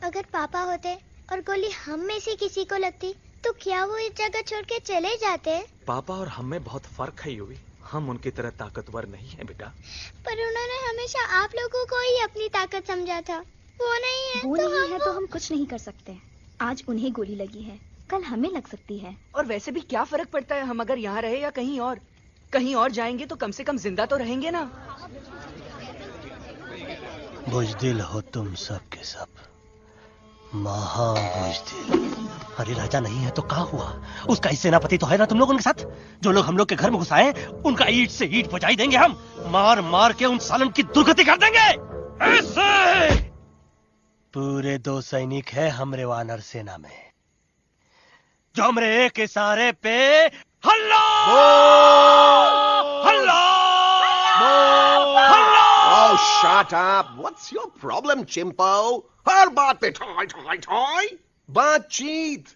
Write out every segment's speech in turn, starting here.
अगर पापा होते और गोली हम में से किसी को लगती तो क्या वो इस जगह छोड़ के चले जाते? पापा और हम में बहुत फर्क है यूवी। हम उनकी तरह ताकतवर नहीं है बेटा। पर उन्होंने हमेशा आप लोगों को ही अपनी ताकत समझा था। वो नहीं है वो तो नहीं है तो हम कुछ नहीं कर सकते। आज उन्हें गोली लगी है, कल हमें लग सकती है। और वैसे भी क्या फर्क पड़ता है हम अगर यहाँ रहे या कहीं और? कहीं और जाएंगे तो कम से कम जिंदा तो रहेंगे ना। बुजदिल हो तुम सब के सब, महाबुजदिल। अरे राजा नहीं है तो क्या हुआ? उसका ही सेनापति तो है ना तुम लोग उनके साथ। जो लोग हम लोग के घर में घुसाए उनका ईंट से ईंट बजाई देंगे हम। मार मार के उन सालन की दुर्गति कर देंगे ऐसे। पूरे 2 सैनिक है हमरे वानर सेना में जो हमरे एक इशारे पे हल्ला हल्ला हल्ला। Oh, shut up! What's your problem, चिंपो? हर बात पे ठॉय ठॉय ठॉय। बातचीत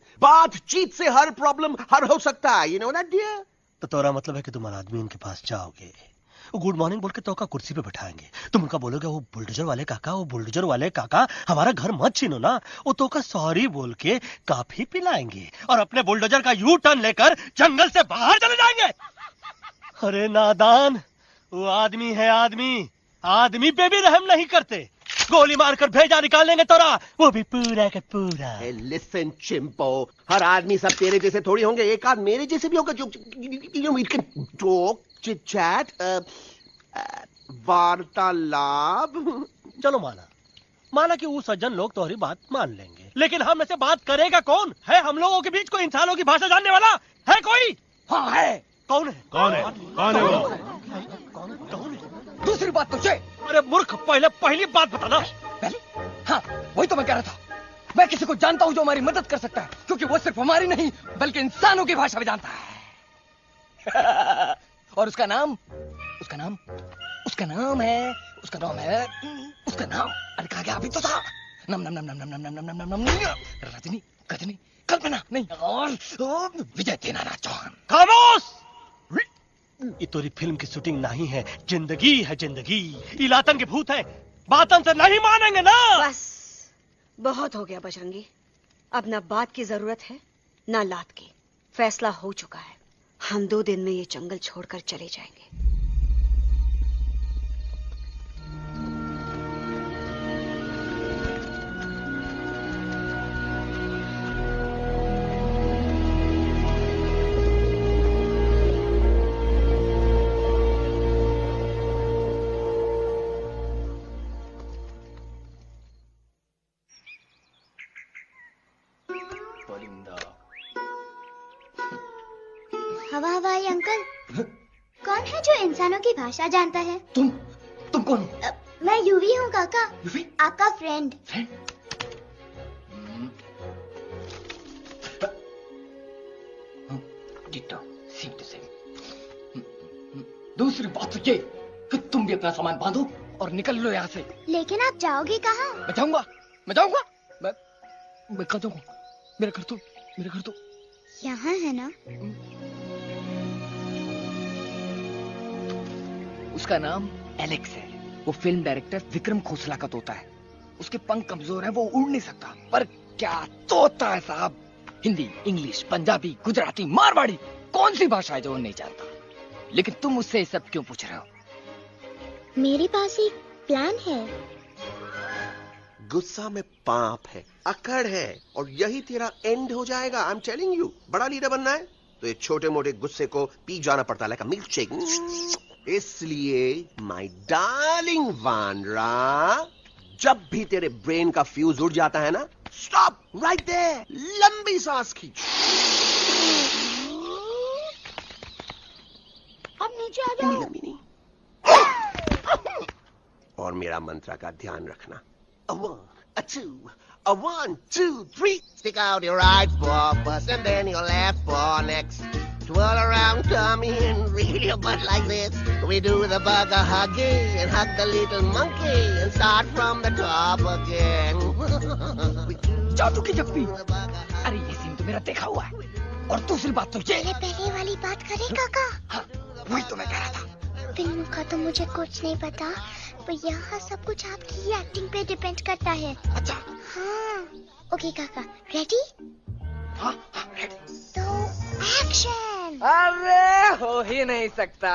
से हर प्रॉब्लम हल हो सकता है। You know that, dear? तो तोरा मतलब है कि तुम आदमी उनके पास जाओगे, गुड मॉर्निंग बोल के तो का कुर्सी पे बैठाएंगे, तुम उनका बोलोगे वो बुलडोजर वाले काका हमारा घर मत छीनो ना। वो तो का सॉरी बोल के काफी पिलाएंगे और अपने बुलडोजर का यू टर्न लेकर जंगल से बाहर चले जाएंगे। अरे नादान, वो आदमी है आदमी पे भी रहम नहीं करते। गोली मारकर भेजा निकालेंगे तोरा, वो भी पूरा का पूरा। Hey, listen, चिंपो, हर आदमी सब तेरे जैसे थोड़ी होंगे। एक आध मेरे जैसे भी होगा जो we can talk, chit chat, वार्तालाप। चलो माना कि वो सज्जन लोग तुम्हारी बात मान लेंगे, लेकिन हम ऐसे बात करेगा कौन? है हम लोगों के बीच कोई इंसानों की भाषा जानने वाला है कोई? हाँ है। कौन है वो? दूसरी बात तुझे। अरे मूर्ख, पहली बात बताना। पहले? हाँ, वही तो मैं कह रहा था। मैं किसी को जानता हूँ जो हमारी मदद कर सकता है, क्योंकि वो सिर्फ हमारी नहीं बल्कि इंसानों की भाषा भी जानता है। और उसका नाम है अरे कहा गया अभी तो था। नम रजनी गजनी कल्पना नहीं और विजय देनाराज चौहान। खामोश! ये तोरी फिल्म की शूटिंग नहीं है, जिंदगी है जिंदगी। इलातन के भूत है, बातन से नहीं मानेंगे ना। बस बहुत हो गया बजरंगी, अब ना बात की जरूरत है ना लात की। फैसला हो चुका है, हम 2 दिन में ये जंगल छोड़कर चले जाएंगे। हवाई अंकल, कौन है जो इंसानों की भाषा जानता है? तुम कौन? मैं यूवी हूँ काका। यूवी? आपका फ्रेंड। दूसरी बात तो ये कि तुम भी अपना सामान बांधो और निकल लो यहाँ से। लेकिन आप जाओगे कहाँ? मैं जाऊंगा मैं कहाँ जाऊंगा? मेरा घर तो यहाँ है ना? उसका नाम एलेक्स है। वो फिल्म डायरेक्टर विक्रम खोसला का तोता है। उसके पंख कमजोर हैं, वो उड़ नहीं सकता। पर क्या तोता है साहब। हिंदी, इंग्लिश, पंजाबी, गुजराती, मारवाड़ी, कौन सी भाषा है जो वो नहीं जानता? लेकिन तुम उससे ये सब क्यों पूछ रहे हो? मेरे पास एक प्लान है। गुस्सा में पाप है, अकड़ है, और यही तेरा एंड हो जाएगा। आई एम टेलिंग यू। बड़ा लीडर बनना है तो ये छोटे मोटे गुस्से को पी जाना पड़ता है, लाइक अ मिल्क शेक। इसलिए माय डार्लिंग वानरा, जब भी तेरे ब्रेन का फ्यूज उड़ जाता है ना, स्टॉप राइट देयर, लंबी सांस खींच। अब नीचे आ जाओ। नहीं। और मेरा मंत्र का ध्यान रखना। A 1, a 2, a 1, 2, 3. Stick out your right paw first and then your left paw next. Twirl around, come in, reel your butt like this. We do the bugger hugging and hug the little monkey and start from the top again. जादू की जप्पी। अरे ये scene तो मेरा देखा हुआ है। और दूसरी बात तो ये। पहले वाली बात करें काका? हाँ, वही तो मैं कह रहा था। फिल्म का तो मुझे कुछ नहीं पता, पर यहाँ सब कुछ आपकी एक्टिंग पे डिपेंड करता है। अच्छा। हाँ। ओके काका, रेडी? हाँ हाँ रेडी। तो एक्शन। अरे हो ही नहीं सकता,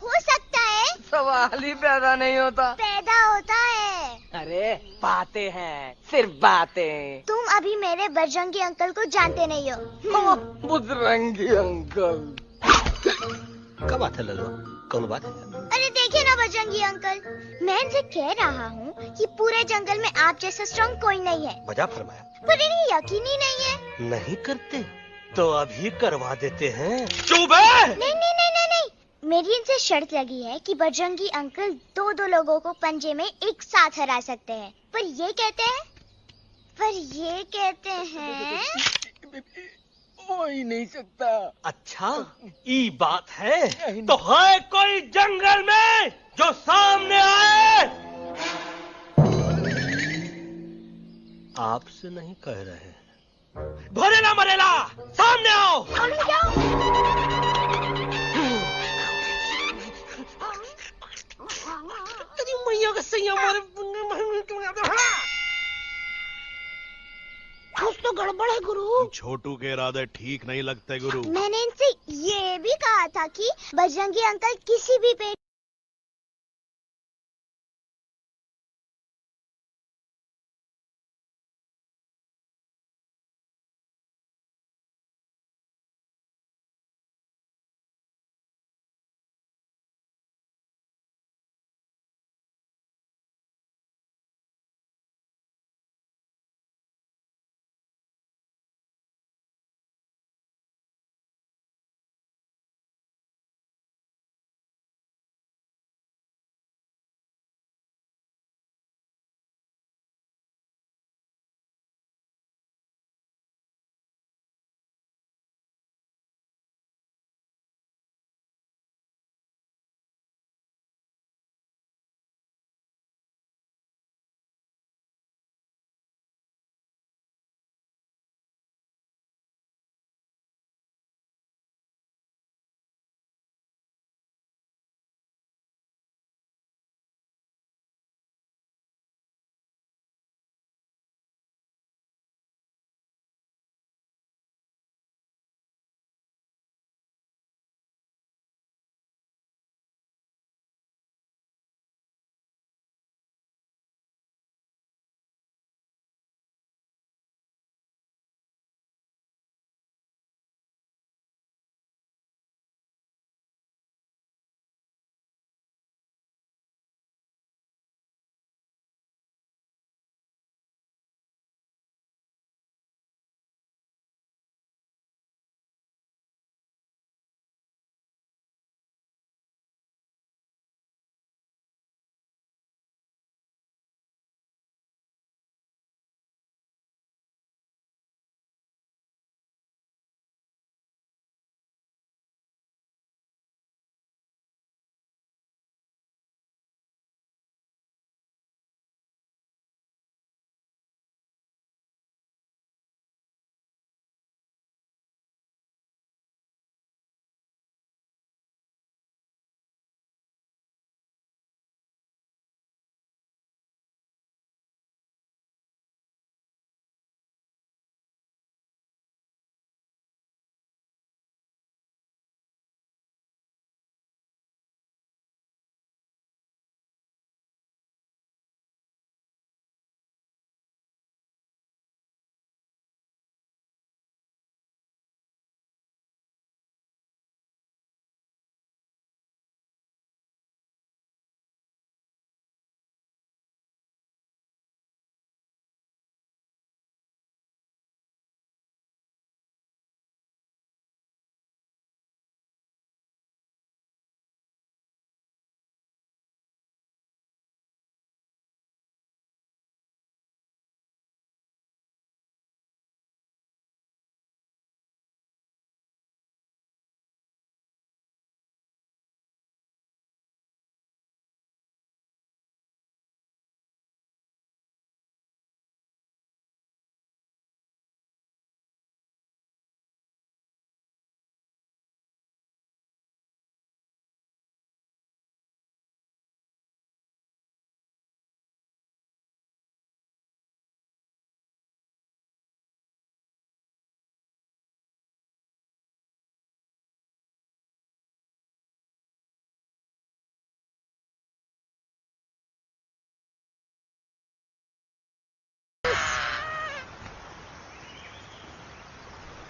हो सकता है, सवाल ही पैदा नहीं होता। पैदा होता है। अरे बातें हैं, सिर्फ बातें। तुम अभी मेरे बजरंगी अंकल को जानते नहीं हो। बजरंगी अंकल। क्या बात है ललुआ, कौन बात है? अरे देखिए ना बजरंगी अंकल, मैं इनसे कह रहा हूँ कि पूरे जंगल में आप जैसा स्ट्रॉन्ग कोई नहीं है, वजह फरमाया। पर इन्हें यकीन ही नहीं है। नहीं करते तो अभी करवा देते हैं। चुप है। नहीं नहीं नहीं नहीं नहीं, मेरी इनसे शर्त लगी है कि बजरंगी अंकल दो लोगों को पंजे में एक साथ हरा सकते हैं, पर ये कहते हैं हो ही नहीं सकता। अच्छा ये बात है, तो है कोई जंगल में जो सामने आए? आपसे नहीं कह रहे, भरेला मरेला सामने आओ। मैया का सही हमारे कुछ तो गड़बड़ है गुरु। छोटू के इरादे ठीक नहीं लगते गुरु। मैंने इनसे ये भी कहा था कि बजरंगी अंकल किसी भी पेड़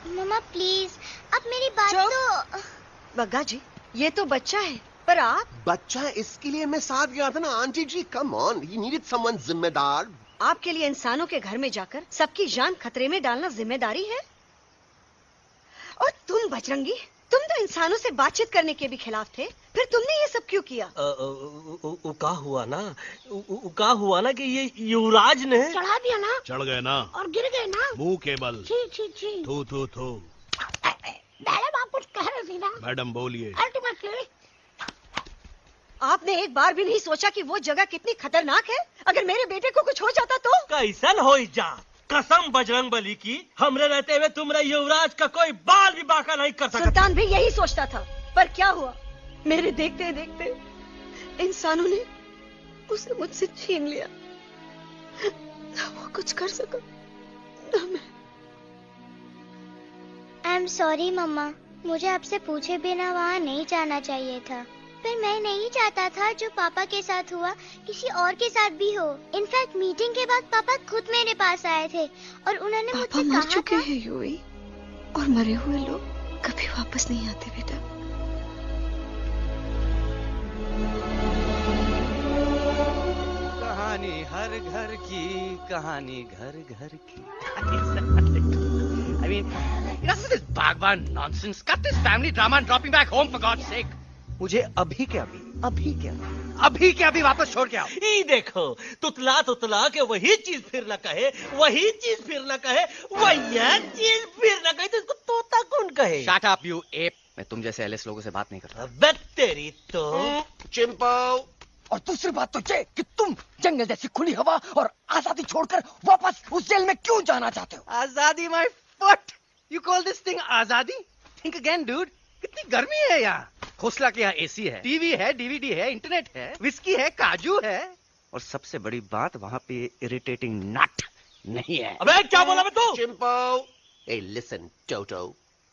मम्मा प्लीज, अब मेरी बात चुप। तो। बग्गा जी, ये तो बच्चा है, पर आप बच्चा इसके लिए मैं साथ गया था ना aunty ji. Come on, he needed someone जिम्मेदार। आपके लिए इंसानों के घर में जाकर सबकी जान खतरे में डालना जिम्मेदारी है? और तुम बजरंगी, तुम तो इंसानों से बातचीत करने के भी खिलाफ थे, फिर तुमने ये सब क्यों किया? का हुआ ना कि ये युवराज ने चढ़ा दिया ना चढ़ गए ना और गिर गए ना। मुंह के बल। छी छी छी। थू थू थू। मैडम आप कुछ कह रहे थे ना। मैडम बोलिए। अल्टीमेटली आपने एक बार भी नहीं सोचा कि वो जगह कितनी खतरनाक है? अगर मेरे बेटे को कुछ हो जाता तो? कैसन हो जा, कसम बजरंग बली की, हमरे रहते हुए तुम्हारे युवराज का कोई बाल भी बाका नहीं कर सकता। सुल्तान भी यही सोचता था, पर क्या हुआ? मेरे देखते देखते इंसानों ने उसे मुझसे छीन लिया। ना वो कुछ कर सका, ना मैं। आई एम सॉरी मम्मा, मुझे आपसे पूछे बिना वहाँ नहीं जाना चाहिए था, पर मैं नहीं चाहता था जो पापा के साथ हुआ किसी और के साथ भी हो। इनफैक्ट मीटिंग के बाद पापा खुद मेरे पास आए थे और उन्होंने मुझसे मर कहा चुके था। हैं यूई, और मरे हुए लोग कभी वापस नहीं आते बेटा। कहानी हर घर की, कहानी घर घर की। I mean, enough of this Bhagwan nonsense. Cut this family drama and drop me back home for God's sake. मुझे अभी के अभी वापस छोड़ के आओ। ई देखो, तुतला तुतला के वही चीज फिर न कहे, वही चीज फिर न कहे, वही चीज फिर न कहे, तो इसको तोता कौन कहे? Shut up, you ape. मैं तुम जैसे एलिस लोगों से बात नहीं करता। अबे तेरी तो। चिंपो। और दूसरी बात तो ये कि तुम जंगल जैसी खुली हवा और आजादी छोड़कर वापस उस जेल में क्यों जाना चाहते हो? आजादी my foot. You call this thing आजादी? Think again, dude. कितनी गर्मी है यहाँ। खोसला के यहाँ एसी है, टीवी है, डीवीडी है, इंटरनेट है, विस्की है, काजू है, और सबसे बड़ी बात वहाँ पे इरिटेटिंग नट नहीं है। अबे क्या बोला मैं तू? चिंपो। ए लिसन टोटो,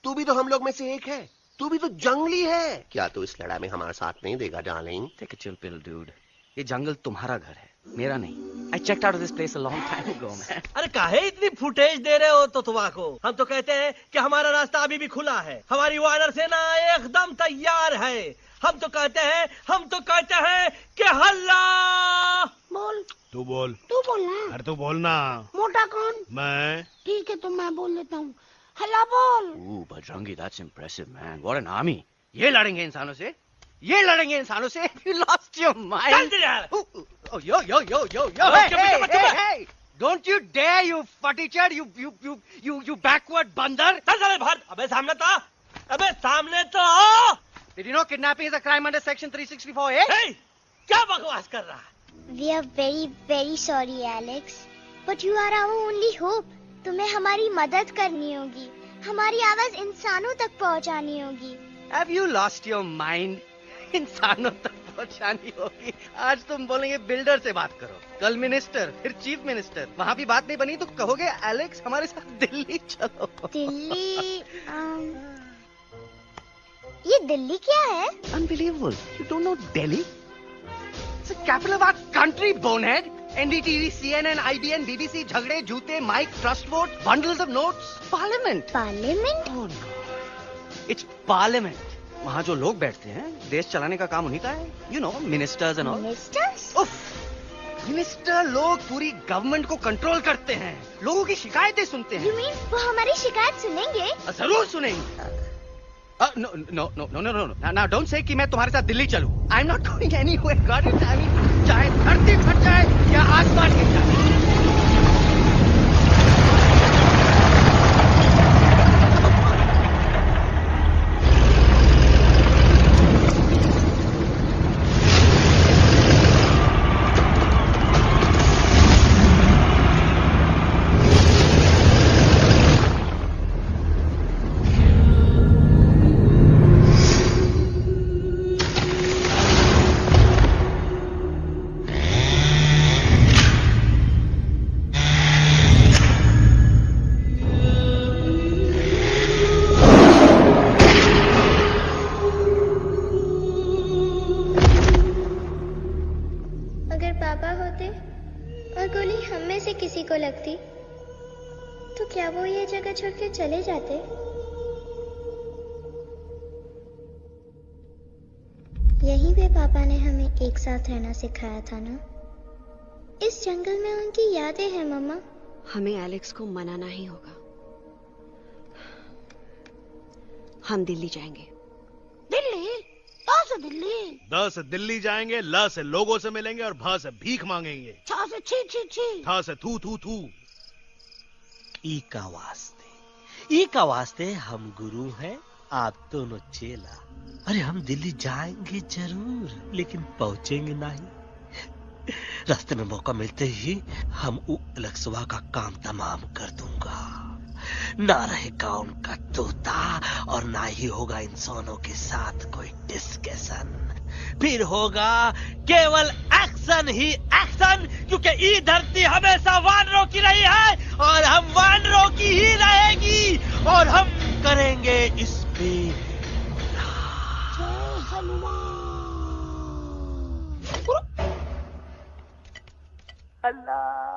तू भी तो हम लोग में से एक है, तू भी तो जंगली है। क्या तू इस लड़ाई में हमारा साथ नहीं देगा darling? Take a chill pill, dude. ये जंगल तुम्हारा घर है, मेरा नहीं। I checked out of this place a long time ago, man. अरे काहे इतनी फुटेज दे रहे हो तो को? हम तो कहते हैं कि हमारा रास्ता अभी भी खुला है, हमारी वानर सेना एकदम तैयार है। हम तो कहते हैं कि हल्ला। बोल। तू बोल। तू बोलना। अरे तू बोलना। मोटा कौन? मैं। ठीक है तो मैं बोल लेता हूँ। हल्ला बोल। Ooh, Bajrangi, that's impressive, man. What an army. ये लड़ेंगे इंसानों से? ये लड़ेंगे इंसानों से? You lost your mind. Oh, yo. Hey. Don't you dare, you futichard, you backward बंदर. अबे सामने तो आओ। Did you know kidnapping is a crime under section 364A? Hey, क्या बकवास कर रहा है? We are very very sorry Alex, but you are our only hope. तुम्हें हमारी मदद करनी होगी, हमारी आवाज इंसानों तक पहुंचानी होगी। Have you lost your mind? इंसानों तक पहुंचानी होगी। आज तुम बोलेंगे बिल्डर से बात करो, कल मिनिस्टर, फिर चीफ मिनिस्टर, वहाँ भी बात नहीं बनी तो कहोगे एलेक्स हमारे साथ दिल्ली चलो। दिल्ली ये दिल्ली क्या है? Unbelievable. You don't know Delhi? It's the capital of our country, bonehead. NDTV, CNN, IBN, BBC, झगड़े, जूते, mike, trust vote, bundles of notes, parliament. Parliament? Oh no. It's parliament. वहाँ जो लोग बैठते हैं, देश चलाने का काम उन्हीं का है। You know, ministers and all. Ministers? उफ, मिनिस्टर लोग पूरी गवर्नमेंट को कंट्रोल करते हैं, लोगों की शिकायतें सुनते You हैं। mean वो हमारी शिकायत सुनेंगे? जरूर सुनेंगे। No. Now don't say कि मैं तुम्हारे साथ दिल्ली चलूं. I'm not going anywhere. Got it? I mean, चाहे धरती फट जाए या आसमान गिर जाए। चले जाते। यहीं पे पापा ने हमें एक साथ रहना सिखाया था ना। इस जंगल में उनकी यादें हैं मम्मा। हमें एलेक्स को मनाना ही होगा। हम दिल्ली जाएंगे। दिल्ली? कहाँ से दिल्ली? द से दिल्ली जाएंगे, ल से लोगों से मिलेंगे और भ से भीख मांगेंगे, छ से छी छी छी, थ से थू थू थू। ई का वास्ते हम गुरु हैं, आप दोनों चेला। अरे हम दिल्ली जाएंगे जरूर, लेकिन पहुंचेंगे नहीं। रास्ते में मौका मिलते ही हम अलक्सवा का काम तमाम कर दूंगा। ना रहेगा उनका तोता और ना ही होगा इंसानों के साथ कोई डिस्कशन। फिर होगा केवल एक्शन ही एक्शन, क्योंकि ये धरती हमेशा वानरों की रही है और हम वानरों की ही रहेगी और हम करेंगे इस पे जय हनुमान। अल्लाह।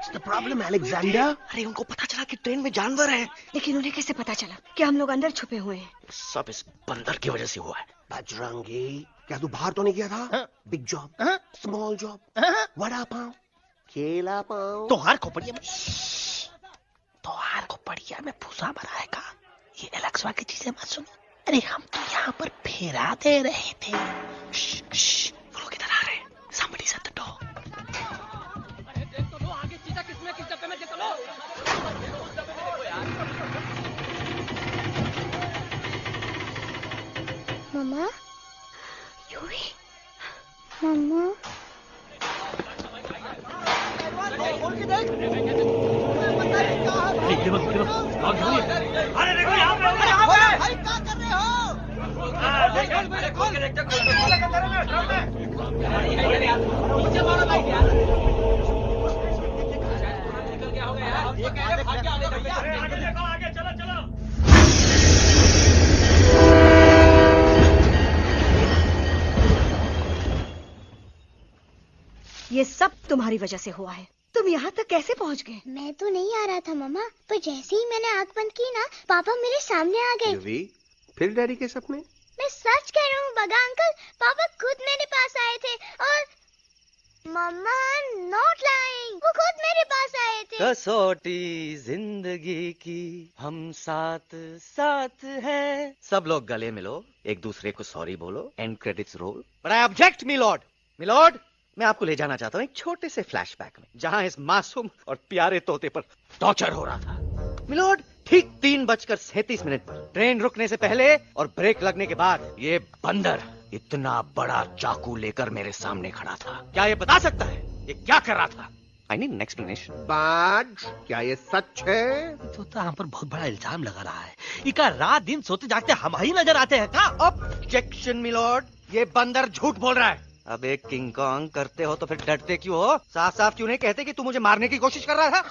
What's the problem, Alexander? अरे उनको पता चला कि ट्रेन में जानवर है। लेकिन उन्हें कैसे पता चला कि हम लोग अंदर छुपे हुए हैं? सब इस बंदर की वजह से हुआ है। बजरंगी, क्या तू बाहर तो नहीं गया था? Big job, small job, vada pav, केला पाव। तोहार खोपड़िया में भूसा भराएगा। ये एलेक्सा की चीजें मत सुनो। अरे हम तो यहाँ पर फेरा दे रहे थे। वो लोग इधर आ रहे हैं। Somebody's at the door. अरे देख तो लो आगे चीता किसमें किस डब्बे में देख तो लो। मम्मा, यूवी, मम्मा। अरे देखो यहाँ पे भाई क्या कर रहे हो? ये सब तुम्हारी वजह से हुआ है। तुम यहाँ तक कैसे पहुँच गए? मैं तो नहीं आ रहा था मम्मा, पर जैसे ही मैंने आंख बंद की ना, पापा मेरे सामने आ गए। यूवी, फिर डैडी के सपने? मैं सच कह रहा हूँ बगा अंकल, पापा खुद मेरे पास आए थे और मम्मा नॉट लाइंग, वो खुद मेरे पास आए थे। कसौटी जिंदगी की हम साथ साथ हैं। सब लोग गले मिलो, एक दूसरे को सॉरी बोलो, and credits roll. But I object my lord, मैं आपको ले जाना चाहता हूँ एक छोटे से फ्लैशबैक में, जहाँ इस मासूम और प्यारे तोते पर टॉर्चर हो रहा था। मिलॉर्ड, ठीक 3:37 पर ट्रेन रुकने से पहले और ब्रेक लगने के बाद ये बंदर इतना बड़ा चाकू लेकर मेरे सामने खड़ा था। क्या ये बता सकता है ये क्या कर रहा था? I need an explanation. बाज, क्या ये सच है? तो हम पर बहुत बड़ा इल्जाम लगा रहा है। इका रात दिन सोते जागते हम ही नजर आते हैं का? ऑब्जेक्शन मिलॉर्ड, ये बंदर झूठ बोल रहा है। अब एक किंग कॉन्ग करते हो तो फिर डरते क्यों हो? साफ साफ क्यों नहीं कहते कि तू मुझे मारने की कोशिश कर रहा था?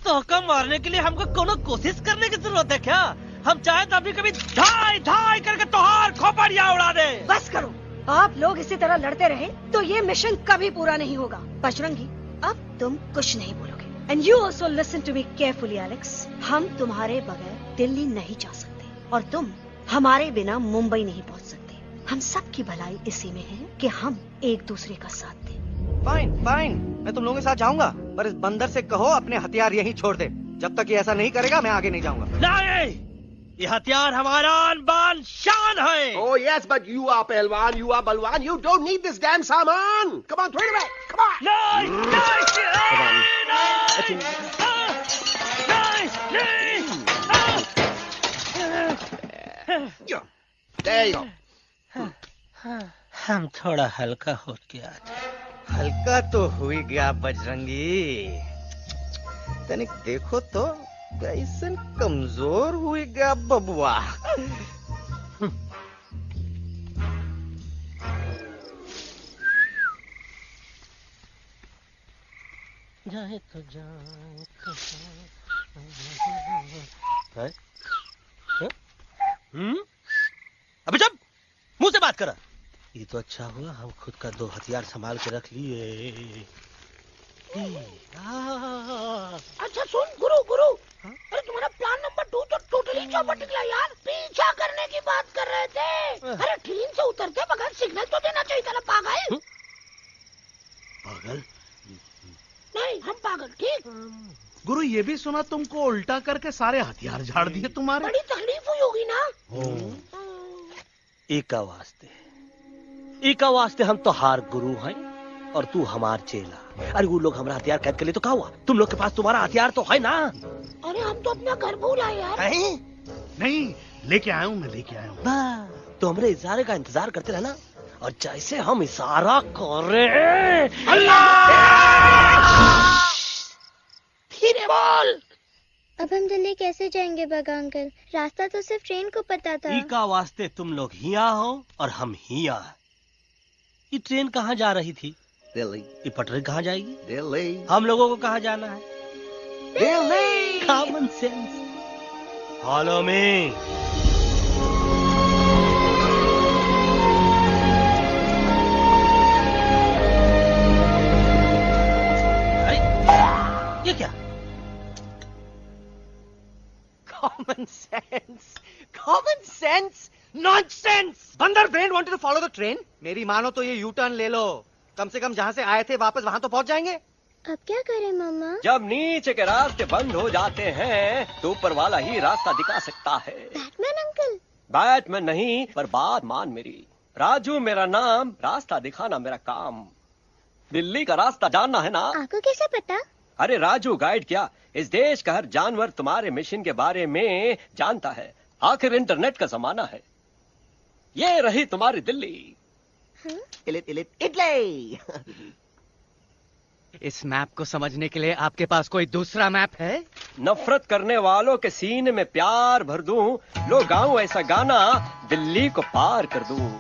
तो कम मारने के लिए हमको कोनो कोशिश करने की जरूरत है क्या? हम चाहे तो अभी कभी धाई धाई करके तोहार खोपड़िया उड़ा दे। बस करो, आप लोग इसी तरह लड़ते रहे तो ये मिशन कभी पूरा नहीं होगा। बजरंगी, अब तुम कुछ नहीं बोलोगे। And you also listen to me carefully Alex. हम तुम्हारे बगैर दिल्ली नहीं जा सकते और तुम हमारे बिना मुंबई नहीं पहुंच सकते। हम सब की भलाई इसी में है कि हम एक दूसरे का साथ दें। फाइन, मैं तुम लोगों के साथ जाऊंगा, पर इस बंदर से कहो अपने हथियार यहीं छोड़ दे। जब तक ये ऐसा नहीं करेगा मैं आगे नहीं जाऊंगा। नहीं, ये हथियार हमारा आन-बान शान है। Oh yes, but you are पहलवान, you are बलवान. You don't need this damn सामान. Come on, throw it away. Come on. नहीं। There you go. हम थोड़ा हल्का हो गया। हल्का तो हुई गया बजरंगी, तनिक देखो तो कैसन कमजोर हुई गया बबुआ। जाए तो जाए अबे जब मुंह से बात करा। ये तो अच्छा हुआ हम खुद का 2 हथियार संभाल के रख लिए। अच्छा सुन गुरु, अरे तुम्हारा प्लान नंबर 2 तो टोटली चौपट निकला यार। पीछा करने की बात कर रहे थे। अरे ट्रेन से उतरते बगैर सिग्नल तो देना चाहिए था ना पागल। पागल? नहीं, हम पागल, ठीक। गुरु, ये भी सुना तुमको उल्टा करके सारे हथियार झाड़ दिए तुम्हारे। बड़ी तकलीफ हुई होगी ना। एका वास्ते हम तो हार गुरु हैं और तू हमार चेला। अरे वो लोग हमारा हथियार कैद कर ले तो क्या हुआ? तुम लोग के पास तुम्हारा हथियार तो है ना। अरे हम तो अपना घर भूल आए यार। नहीं, लेके आया हूँ, मैं लेके आया हूँ। तो हमारे इशारे का इंतजार करते रहना और जैसे हम इशारा कर रहे अल्लाह धीरे बोल। अब हम दिल्ली कैसे जाएंगे बगा अंकल? रास्ता तो सिर्फ ट्रेन को पता था। का वास्ते तुम लोग हिया हो और हम हिया। ये ट्रेन कहाँ जा रही थी? दिल्ली। ये पटरी कहाँ जाएगी? दिल्ली। हम लोगों को कहाँ जाना है? Delhi. Common sense. Follow me. Common sense nonsense बंदर brain wanted to follow the train मेरी मानो तो ये यू टर्न ले लो कम से कम जहाँ से आए थे वापस वहाँ तो पहुँच जाएंगे अब क्या करें मामा? जब नीचे के रास्ते बंद हो जाते हैं तो ऊपर वाला ही रास्ता दिखा सकता है। Batman uncle. बैटमैन नहीं पर बात मान मेरी। राजू मेरा नाम, रास्ता दिखाना मेरा काम। दिल्ली का रास्ता जानना है ना? आपको कैसे पता? अरे राजू गाइड क्या, इस देश का हर जानवर तुम्हारे मिशन के बारे में जानता है। आखिर इंटरनेट का जमाना है। ये रही तुम्हारी दिल्ली। इटली इस मैप को समझने के लिए आपके पास कोई दूसरा मैप है? नफरत करने वालों के सीने में प्यार भर दूं, लो गाऊं ऐसा गाना, दिल्ली को पार कर दूं।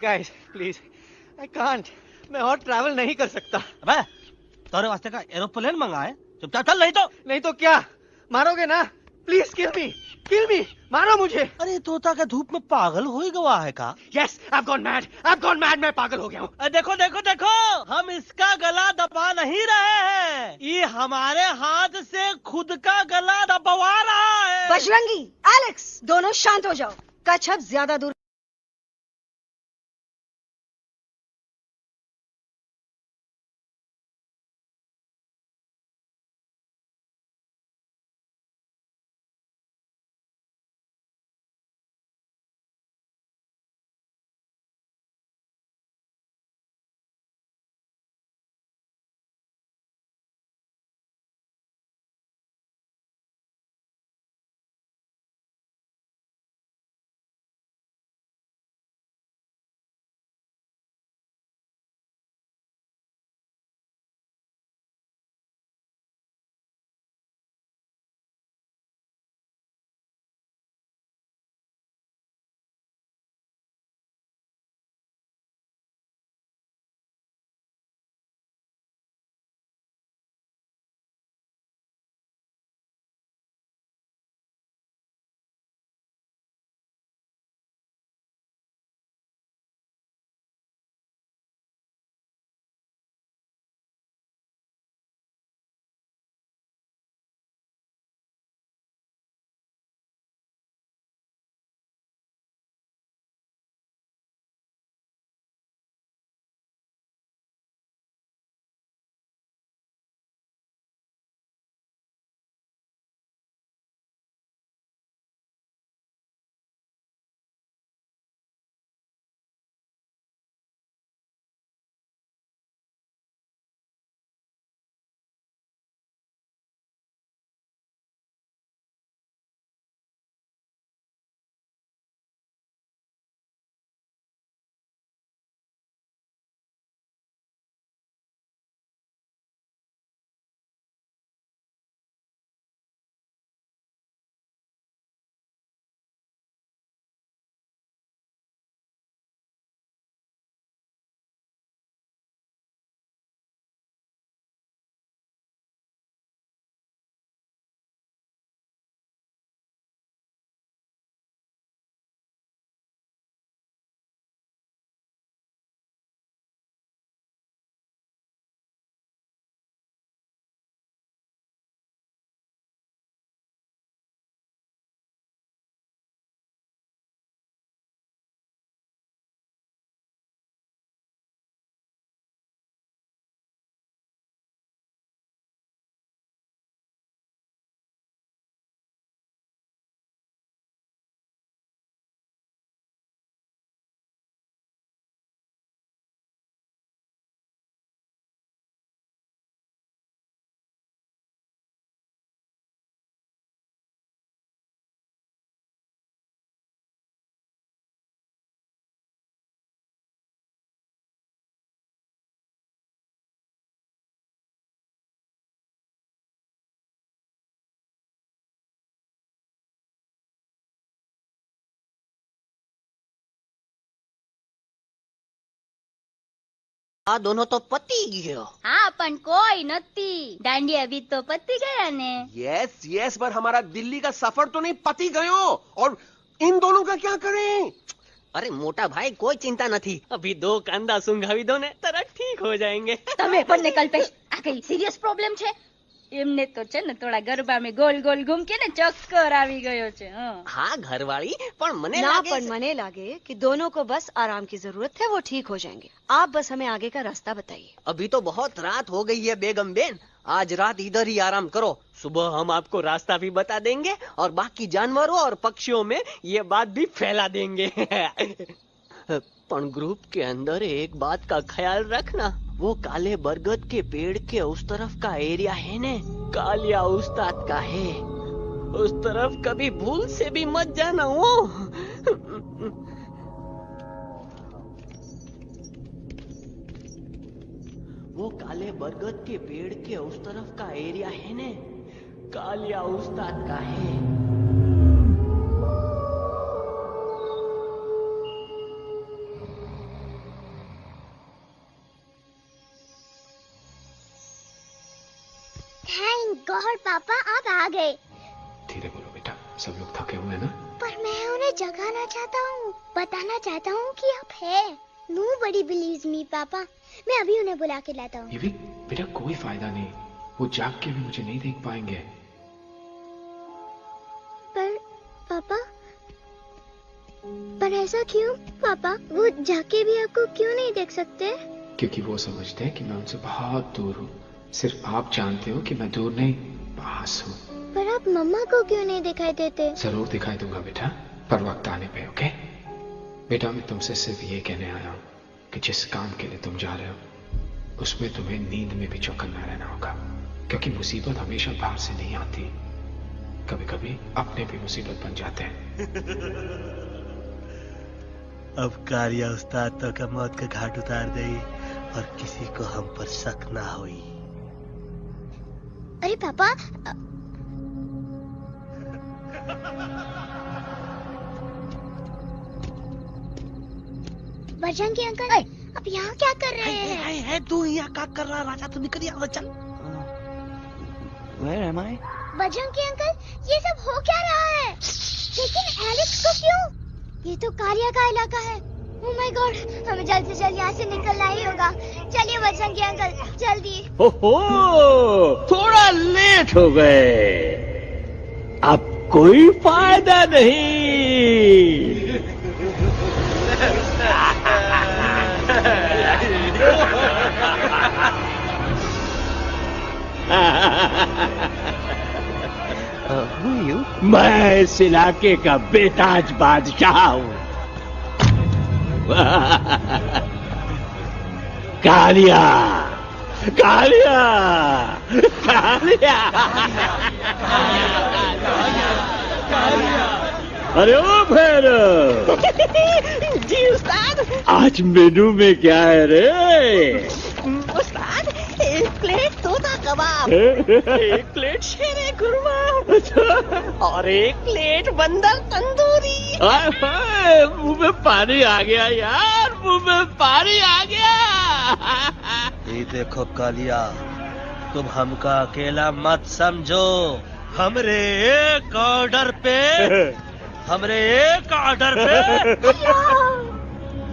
Guys, please, I can't. मैं और ट्रैवल नहीं कर सकता। अबे, तोरे वास्ते का एरोप्लेन मंगाए? चुपचाप चल, नहीं तो क्या? मारोगे ना? प्लीज किल मी, मारो मुझे। अरे तोता के धूप में पागल हो ही गवा है का? Yes, I've gone mad, मैं पागल हो गया हूँ। देखो, हम इसका गला दबा नहीं रहे हैं, ये हमारे हाथ से खुद का गला दबवा रहा है। बजरंगी, एलेक्स, दोनों शांत हो जाओ। कच्छप ज्यादा दूर આ દોનો તો પતી ગયો. हाँ पण कोई नती दांडी अभी तो पति गया ने. यस यस, पर हमारा दिल्ली का सफर तो नहीं पति गयो. और इन दोनों का क्या करें? અરે મોટા ભાઈ કોઈ ચિંતા નથી. અભી દો કાંદા સુંઘાવી દો ને તરત ઠીક हो जाएंगे. તમે પણ ને કલ્પેશ આ કઈ સિરિયસ પ્રોબ્લેમ છે? એમને તો છે ને થોડા ગરબામાં ગોલ ગોલ ઘૂમ કે ને ચક્કર આવી ગયો છે. हाँ घरवाली पर मने ना लागे पर मने लागे कि दोनों को बस आराम की जरूरत है, वो ठीक हो जाएंगे. आप बस हमें आगे का रास्ता बताइए. अभी तो बहुत रात हो गई है बेगम बेन. आज रात इधर ही आराम करो. सुबह हम आपको रास्ता भी बता देंगे और बाकी जानवरों और पक्षियों में ये बात भी फैला देंगे. पण ग्रुप के अंदर एक बात का ख्याल रखना, वो काले बरगद के पेड़ के उस तरफ का एरिया है ने कालिया उस्ताद का है. उस तरफ कभी भूल से भी मत जाना. वो काले बरगद के पेड़ के उस तरफ का एरिया है ने कालिया उस्ताद का है. थैंक गॉड पापा आप आ गए. धीरे बोलो बेटा, सब लोग थके हुए हैं ना. पर मैं उन्हें जगाना चाहता हूँ, बताना चाहता हूँ कि आप है. Nobody believes me पापा. मैं अभी उन्हें बुला के लाता हूँ. ये भी बेटा कोई फायदा नहीं, वो जाग के भी मुझे नहीं देख पाएंगे. पर ऐसा क्यों पापा? वो जाके भी आपको क्यों नहीं देख सकते? क्योंकि वो समझते हैं कि मैं उनसे बहुत दूर हूँ. सिर्फ आप जानते हो कि मैं दूर नहीं, पास हूँ. पर आप मम्मा को क्यों नहीं दिखाई देते? जरूर दिखाई दूंगा बेटा, पर वक्त आने पे. ओके बेटा, मैं तुमसे सिर्फ ये कहने आया हूँ कि जिस काम के लिए तुम जा रहे हो उसमें तुम्हें नींद में भी चौकन्ना रहना होगा. क्योंकि मुसीबत हमेशा बाहर से नहीं आती, कभी कभी अपने भी मुसीबत बन जाते हैं. अब कालिया उस्ताद तो का मौत का घाट उतार दे और किसी को हम पर शक ना हुई. अरे पापा बजरंगी अंकल अब यहाँ क्या कर रहे हैं? है तू यहाँ क्या कर रहा? राजा तू निकल यहाँ, चल. Where am I? Bajrangi uncle ये सब हो क्या रहा है? लेकिन एलेक्स को क्यों? ये तो कालिया का इलाका है. ओह माय गॉड, हमें जल्द से जल्द यहाँ से निकलना ही होगा. चलिए बजरंगी अंकल जल्दी. ओहो, थोड़ा लेट हो गए. अब कोई फायदा नहीं. मैं इस इलाके का बेताज बादशाह हूँ. कालिया कालिया कालिया. अरे ओ फिर जी उस्ताद, आज मेनू में क्या है रे? उस्ताद एक प्लेट तोता कबाब, एक प्लेट शेरे खुरमा और एक प्लेट बंदर तंदूरी. मुंह में पानी आ गया यार, मुंह में पानी आ गया. ये देखो कालिया, तुम हमका अकेला मत समझो. हमरे एक ऑर्डर पे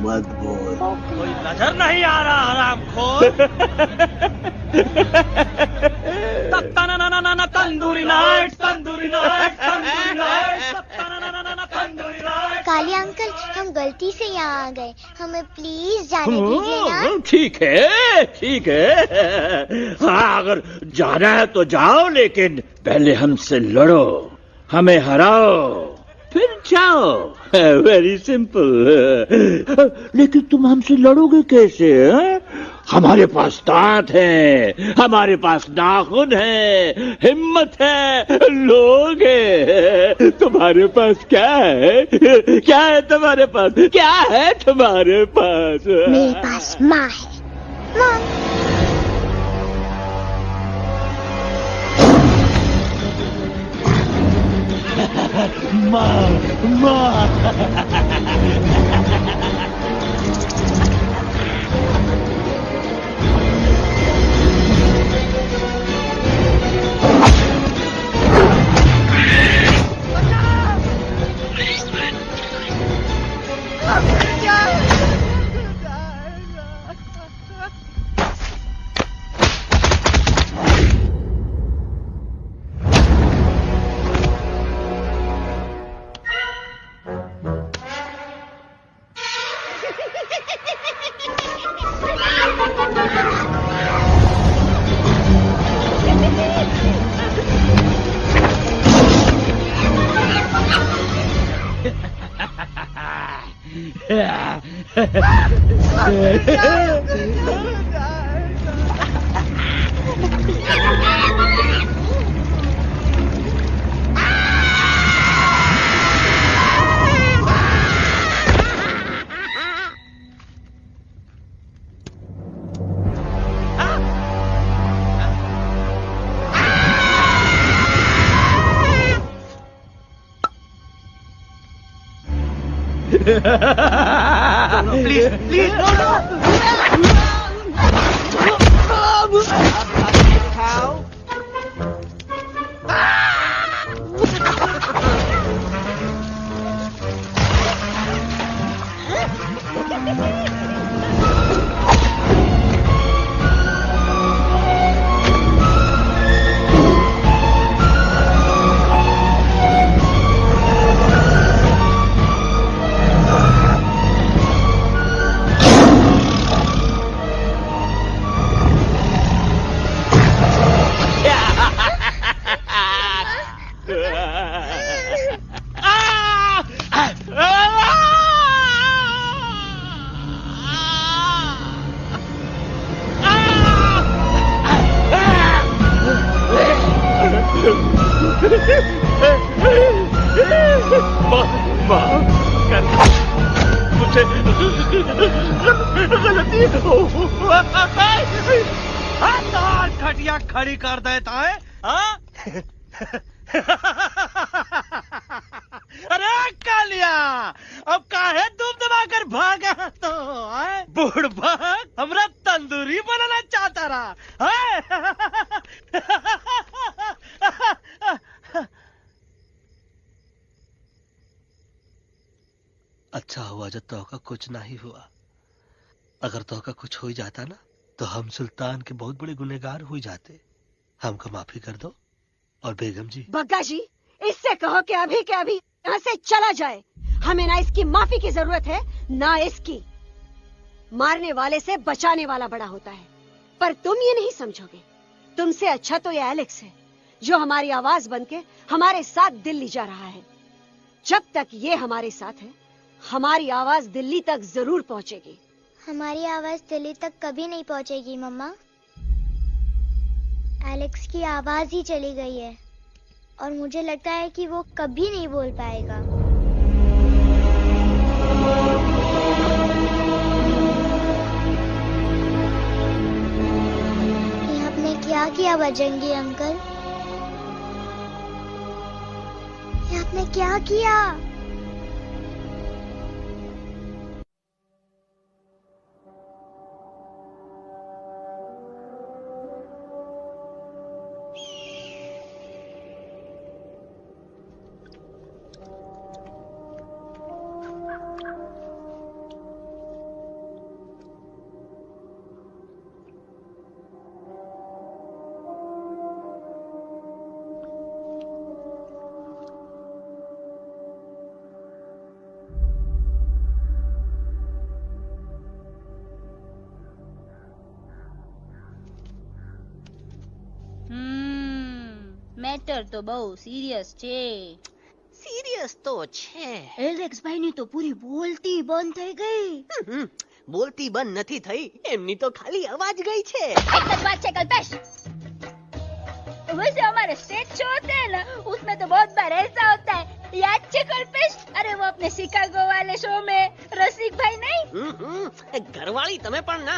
मत बोल. कोई नजर नहीं आ रहा हरामखोर. Tandoori night, tandoori night, tandoori night, tandoori night. Kaliya uncle हम गलती से यहाँ आ गए, हमें प्लीज जाने दीजिए ना. ठीक है ठीक है. हाँ अगर जाना है तो जाओ, लेकिन पहले हमसे लड़ो, हमें हराओ, फिर जाओ. Very simple. लेकिन तुम हमसे लड़ोगे कैसे? हमारे पास दांत है, हमारे पास नाखून है, हिम्मत है, लोग है. तुम्हारे पास क्या है? क्या है तुम्हारे पास? क्या है तुम्हारे पास? मेरे पास माँ है. माँ माँ. प्लीज प्लीज मुझे गलती खटिया खड़ी कर देता है हाँ? अरे कालिया अब काहे तुम दबाकर भागा तो बुढ़बा हमरा तंदूरी बनाना चाहता रहा अच्छा हुआ जब तोका कुछ नहीं हुआ। अगर तोका कुछ हो जाता ना तो हम सुल्तान के बहुत बड़े गुनहगार हो जाते। हमको माफी कर दो। और बेगम जी, बग्गा जी, इससे कहो कि अभी के अभी यहाँ से चला जाए। हमें ना इसकी माफी की जरूरत है ना इसकी। मारने वाले से बचाने वाला बड़ा होता है, पर तुम ये नहीं समझोगे। तुमसे अच्छा तो ये एलेक्स है जो हमारी आवाज बनके हमारे साथ दिल्ली जा रहा है। जब तक ये हमारे साथ है हमारी आवाज दिल्ली तक जरूर पहुंचेगी। हमारी आवाज दिल्ली तक कभी नहीं पहुंचेगी मम्मा। एलेक्स की आवाज ही चली गई है और मुझे लगता है कि वो कभी नहीं बोल पाएगा। ये आपने क्या किया बजरंगी अंकल? ये आपने क्या किया? મેટર તો બહુ સિરિયસ છે. સિરિયસ તો છે. એલેક્સ ભાઈની તો પૂરી બોલતી બંધ થઈ ગઈ. બોલતી બંધ નથી થઈ, એમની તો ખાલી અવાજ ગઈ છે. એક જ વાત છે કલ્પેશ, वैसे हमारे स्टेज शो होते हैं ना उसमें तो बहुत बार ऐसा होता है, याद है कल्पेश? अरे वो अपने शिकागो वाले शो में रसिक भाई नहीं, घरवाली तुम्हें पण ना,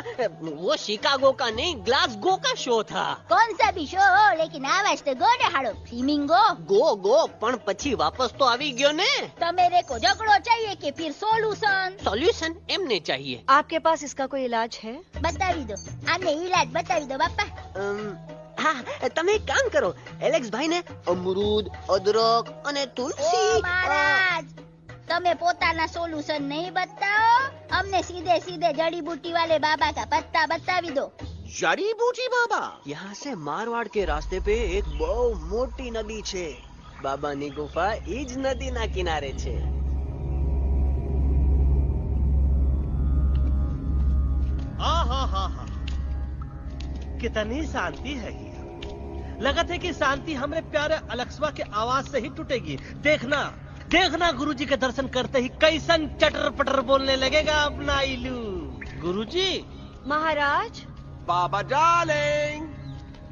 वो शिकागो का नहीं ग्लासगो का शो था. कौन सा भी शो हो लेकिन आवाज तो गो ने हाड़ो फ्लेमिंगो गो पण પછી વાપસ તો આવી ગયો ને. तो मेरे को झगड़ो चाहिए कि फिर सॉल्यूशन एमने चाहिए. आपके पास इसका कोई इलाज है? बतावी दो, आने इलाज बतावी दो बापा. हाँ, તમે એક કામ કરો, એલેક્સ ભાઈ ને અમરૂદ, અદરક અને તુલસી. ओ महाराज, તમે પોતાના સોલ્યુશન नहीं बताओ, हमने सीधे सीधे जड़ी बूटी वाले बाबा का पत्ता बतावी दो. जड़ी बूटी बाबा? यहाँ से मारवाड़ के रास्ते पे एक बहु मोटी नदी छे. बाबानी गुफा इज नदी ना किनारे छे. कितनी शांति है ये। लगत है कि शांति हमरे प्यारे अलेक्सवा के आवाज से ही टूटेगी। देखना देखना गुरुजी के दर्शन करते ही कैसन चटर पटर बोलने लगेगा अपना इलू। गुरुजी। महाराज। बाबा डार्लिंग।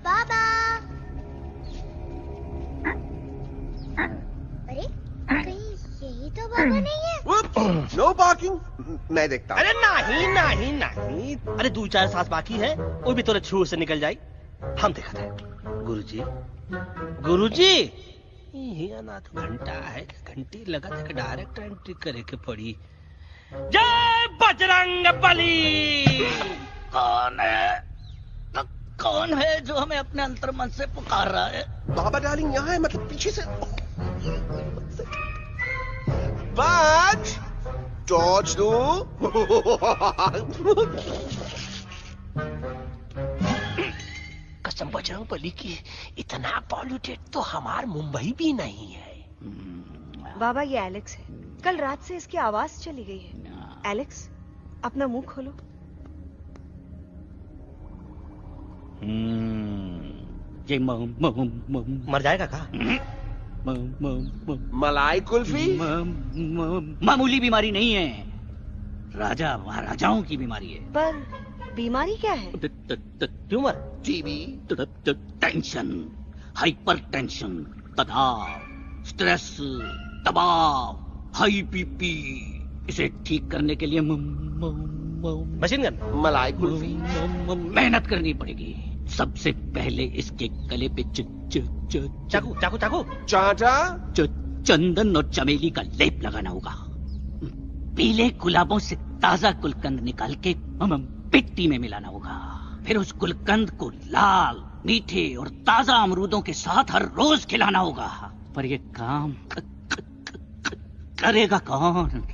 बाबा। अरे कहीं यही तो बाबा नहीं है। नो पार्किंग, मैं देखता हूँ। अरे नहीं नहीं नहीं, अरे 2-4 सांस बाकी है, वो भी तोरे छू से निकल जाए। हम देखा था। गुरुजी गुरुजी ना तो घंटा है, घंटी लगा था, डायरेक्ट एंट्री करे के पड़ी। जय बजरंग बली। कौन है जो हमें अपने अंतर्मन से पुकार रहा है? बाबा डार्लिंग यहाँ है, मतलब पीछे से। बाज टॉर्च दो। कसम बजरंग बली की, इतना पॉल्यूटेड तो हमार मुंबई भी नहीं है। बाबा ये एलेक्स है, कल रात से इसकी आवाज चली गई है। एलेक्स अपना मुंह खोलो। ये मर जाएगा का? मलाई कुल्फी? मामूली बीमारी नहीं है, राजा महाराजाओं की बीमारी है। पर बीमारी क्या है? Tumour, TB, tension, hyper tension, तनाव, स्ट्रेस, दबाव, हाई बीपी। इसे ठीक करने के लिए मशीन गन, मलाई कुल्फी, मेहनत करनी पड़ेगी। सबसे पहले इसके गले पे चाकू चाकू चाकू चाटा, चंदन और चमेली का लेप लगाना होगा। पीले गुलाबों से ताजा गुलकंद निकाल के मिट्टी में मिलाना होगा। फिर उस गुलकंद को लाल, मीठे और ताजा अमरूदों के साथ हर रोज खिलाना होगा। पर ये काम करेगा कौन?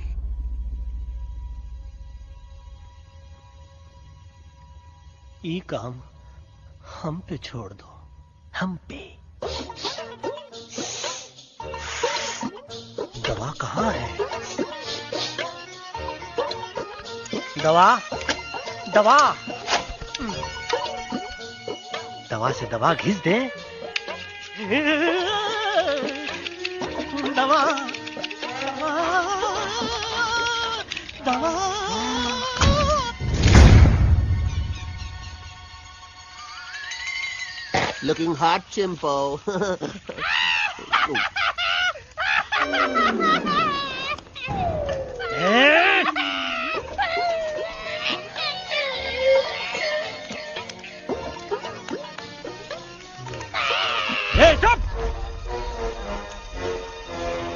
ये काम हम पे छोड़ दो, हम पे। दवा कहाँ है? दवा दवा दवा से दवा घिस दे। दवा दवा। Looking hot, Chimpo.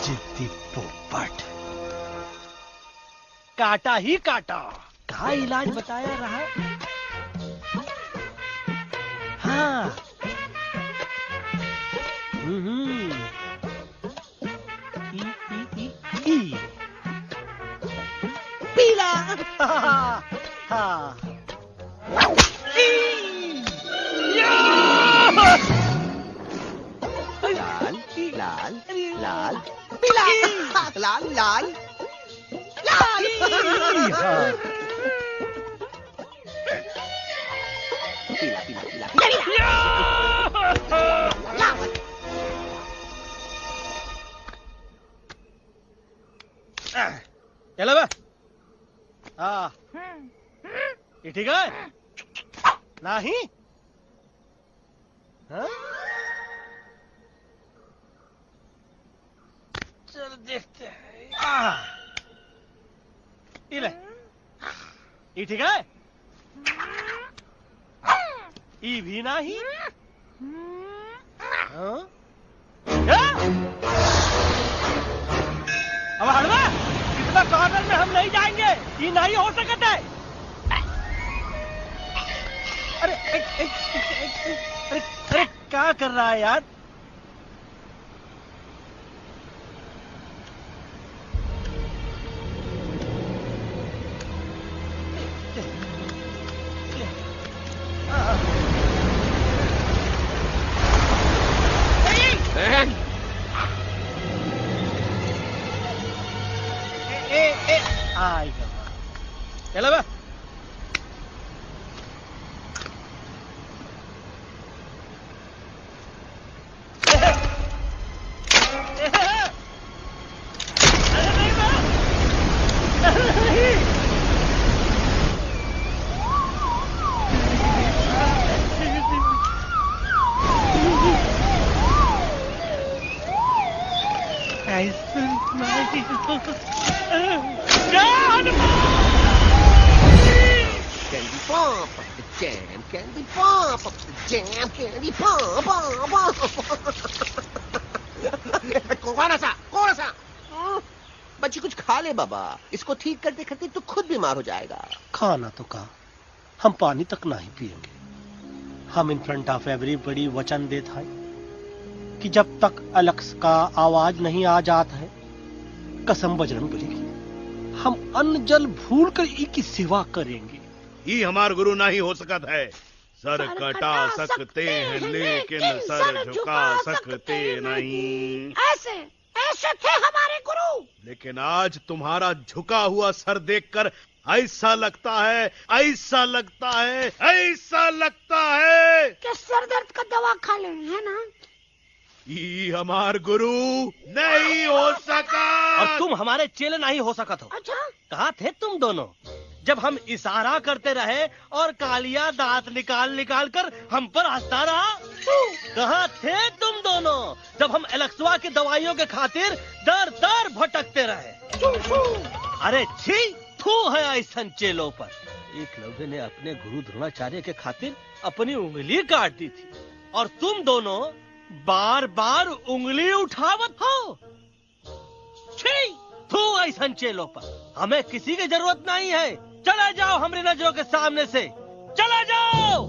जिद्दी पोपट, काटा ही काटा। कहाँ इलाज बताया रहा? हाँ। पीला। हाँ। लाल लाल लाल पीला, लाल लाल लाल। पीला पीला पीला। चलो बे। हाँ, ये ठीक है? नहीं? हाँ? चलो देखते हैं। ये ले, ये ठीक है? ये भी नहीं? हाँ? अब हड़वा, इतना कॉर्नर में हम नहीं जाएंगे, ये नहीं हो सकता है। अरे अरे क्या कर रहा है यार? आएगा। चलो बा। jam candy pop, up the jam candy pop, कौन सा? बच्ची कुछ खा ले बाबा, इसको ठीक करते करते तो खुद बीमार हो जाएगा। खाना तो कहा, हम पानी तक नहीं पिएंगे। हम इन फ्रंट ऑफ एवरीबॉडी वचन देता है कि जब तक एलेक्स का आवाज नहीं आ जाता है, कसम बजरंग बली की, हम अन्न जल भूल कर ई की सेवा करेंगे। ये हमार गुरु नहीं हो सकता है। सर कटा सकते हैं लेकिन सर झुका सकते नहीं। ऐसे थे हमारे गुरु। लेकिन आज तुम्हारा झुका हुआ सर देखकर ऐसा लगता है कि सर दर्द का दवा खा ले, है ना? ये हमार गुरु नहीं हो सका। और तुम हमारे चेले नहीं हो सका तो। अच्छा, कहाँ थे तुम दोनों जब हम इशारा करते रहे और कालिया दांत निकाल कर हम पर हंसता रहा? कहाँ थे तुम दोनों जब हम एलेक्सवा की दवाइयों के खातिर दर दर भटकते रहे? अरे छी, थू है ऐसा चेलों पर। एकलव्य ने अपने गुरु द्रोणाचार्य के खातिर अपनी उंगली काट दी थी और तुम दोनों बार बार उंगली उठावत हो। छी, थू ऐसा चेलों पर। हमें किसी की जरूरत नहीं है। चले जाओ हमारी नजरों के सामने से, चले जाओ।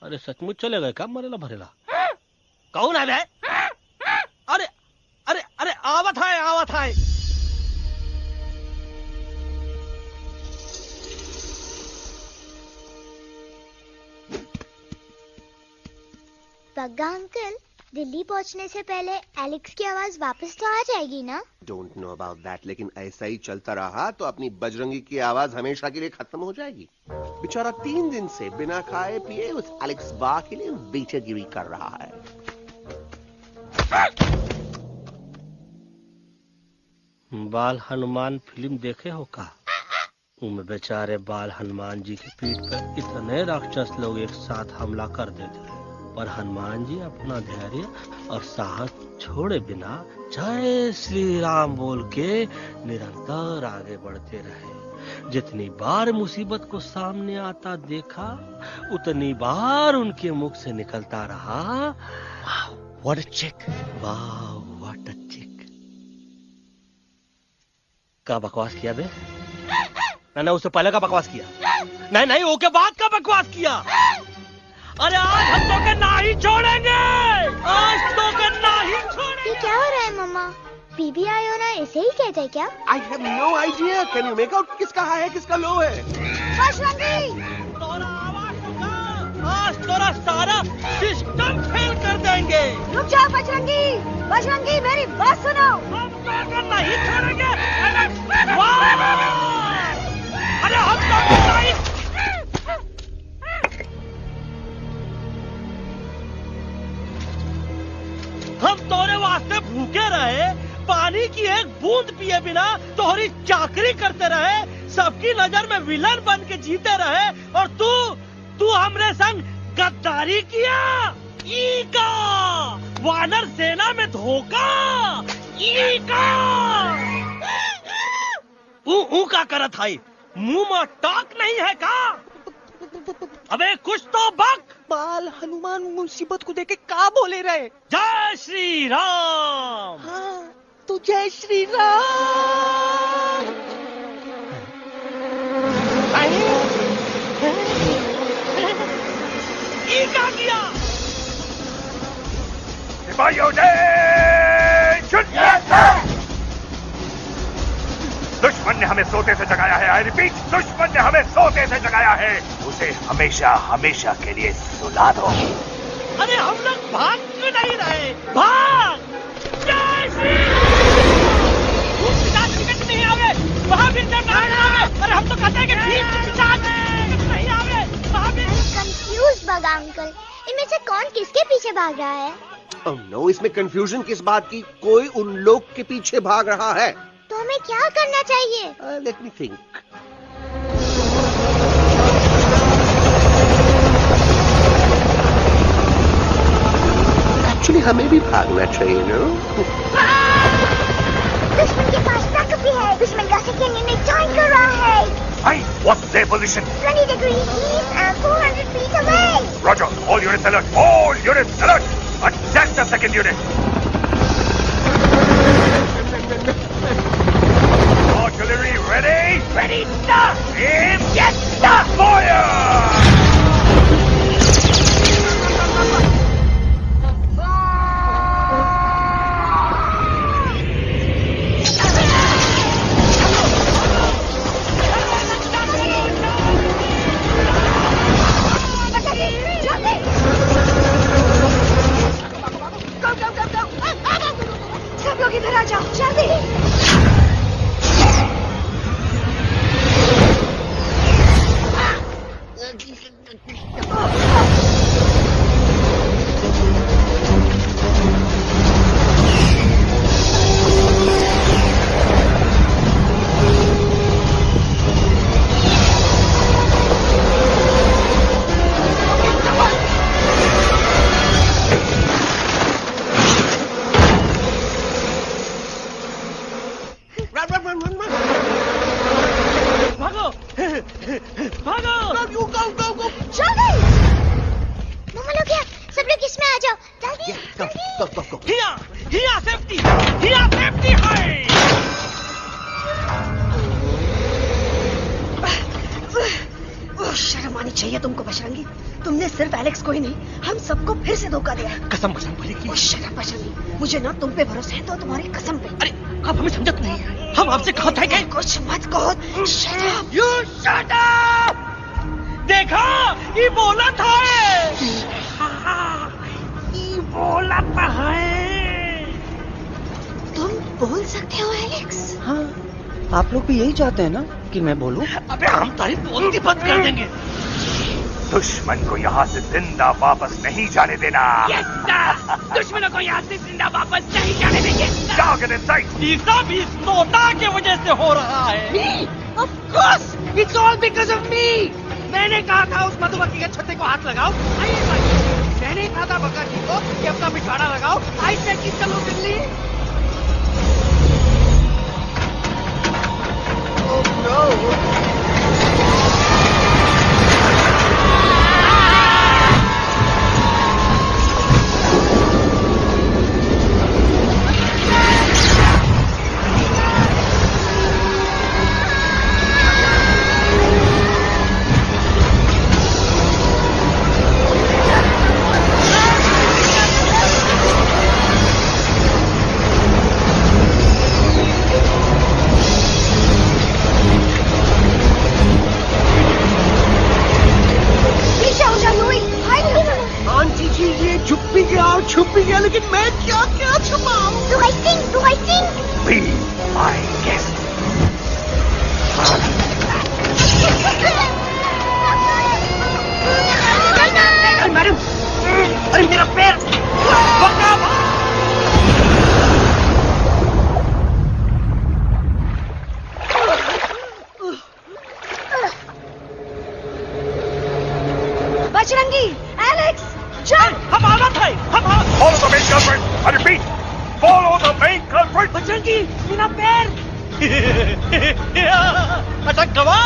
अरे सचमुच चले गए क्या? मरेला भरेला कौन है बे? अरे अरे अरे आवत है। बग्गा अंकल, दिल्ली पहुंचने से पहले एलेक्स की आवाज वापस तो आ जाएगी ना? डोंट नो अबाउट दैट, लेकिन ऐसा ही चलता रहा तो अपनी बजरंगी की आवाज हमेशा के लिए खत्म हो जाएगी। बेचारा 3 दिन से बिना खाए पिए उस एलेक्स बा के लिए बेचैगिरी कर रहा है। बाल हनुमान फिल्म देखे हो का? उनमें बेचारे बाल हनुमान जी की पीठ पर इतने राक्षस लोग एक साथ हमला कर देते हैं, पर हनुमान जी अपना धैर्य और साहस छोड़े बिना जय श्री राम बोल के निरंतर आगे बढ़ते रहे। जितनी बार मुसीबत को सामने आता देखा, उतनी बार उनके मुख से निकलता रहा, व्हाट अ चिक, वाह व्हाट अ चिक। क्या बकवास किया बे? मैंने उससे पहले का बकवास किया? नहीं, वो के बाद का बकवास किया। अरे आज हम तो के नहीं छोड़ेंगे, आज तो के नहीं छोड़ेंगे। ये क्या हो रहा है मम्मा? बीबी आई हो ना, ऐसे ही कहते हैं क्या? I have no idea. Can you make out किसका हाई है किसका लो है? बजरंगी, तोरा आवाज सुना, आज तोरा सारा सिस्टम फेल कर देंगे। रुक जाओ बजरंगी, मेरी बात सुनो। हम तो के नहीं छोड़ेंगे। अरे हम तो के नहीं। हम तोरे वास्ते भूखे रहे, पानी की एक बूंद पिए बिना तोहरी चाकरी करते रहे, सबकी नजर में विलन बन के जीते रहे, और तू हमरे संग गद्दारी किया। ई का वानर सेना में धोखा, ई का ऊ का करत हाई, मुंह में टाक नहीं है का? अबे कुछ तो बक। बाल हनुमान मुसीबत को देखे का बोले रहे? जय श्री राम। हाँ, तो जय श्री राम। ये क्या किया? सिपाहियों ने दुश्मन ने हमें सोते से जगाया है। आई रिपीट, दुश्मन ने हमें सोते से जगाया है। उसे हमेशा हमेशा के लिए सुला दो। अरे हम लोग भाग क्यों नहीं रहे? भाग! जय श्री टिकट नहीं आवे, महावीर जब नहीं आवे। अरे हम तो कहते हैं कि नहीं आवे, महावीर। कंफ्यूज बगा अंकल, इनमें से कौन किसके पीछे भाग रहा है? Oh no, इसमें कंफ्यूजन किस बात की? कोई उन लोग के पीछे भाग रहा है। तो हमें क्या करना चाहिए? Let me think. Actually, हमें भी भागना चाहिए, no? दुश्मन के पास ताकत भी है, दुश्मन का सेकंड यूनिट ज्वाइन कर रहा है। Hey, What's their position? 20 degrees east and 400 feet away. Roger. All units alert. All units alert. Attack the second unit. Artillery ready? Ready, stop! Aim! Yes, stop! Fire! सब लोग इधर आ जाओ, जल्दी। शर्म आनी चाहिए तुमको बजरंगी। तुमने सिर्फ एलेक्स को ही नहीं, हम सबको फिर से धोखा दिया है। कसम बजरंगी की। शर्म बजरंगी, मुझे ना तुम पे भरोसा है तो तुम्हारी कसम पे। अरे आप हमें समझत नहीं, हम आपसे कहा था कि कुछ मत कहो। Shut up! You shut up! देखा, ये बोला था। ये बोला था है। तुम बोल सकते हो एलेक्स? हाँ, आप लोग भी यही चाहते हैं ना कि मैं बोलूं? अबे हम तारी बोलती बंद कर देंगे। दुश्मन को यहाँ से जिंदा वापस नहीं जाने देना। दुश्मनों को यहाँ से जिंदा वापस नहीं जाने देंगे। Target in sight. ये सब इस नोटा की वजह से हो रहा है। Me? Of course! It's all because of me! मैंने कहा था उस मधुमक्खी के छत्ते को हाथ लगाओ। मैंने कहा था बका जी को कि अपना पिछवाड़ा लगाओ। I said कि चलो बिल्ली। Oh no! छुप भी गया, लेकिन मैं क्या क्या छुपाऊं? Do I sing? Do I sing? Be my guest. Madam, अरे मेरा पैर! Bajrangi, Alex, jump! हम आना था, Follow the main culprit. I repeat, follow the main culprit. Bajrangi, मेरा पैर! अटक गवा।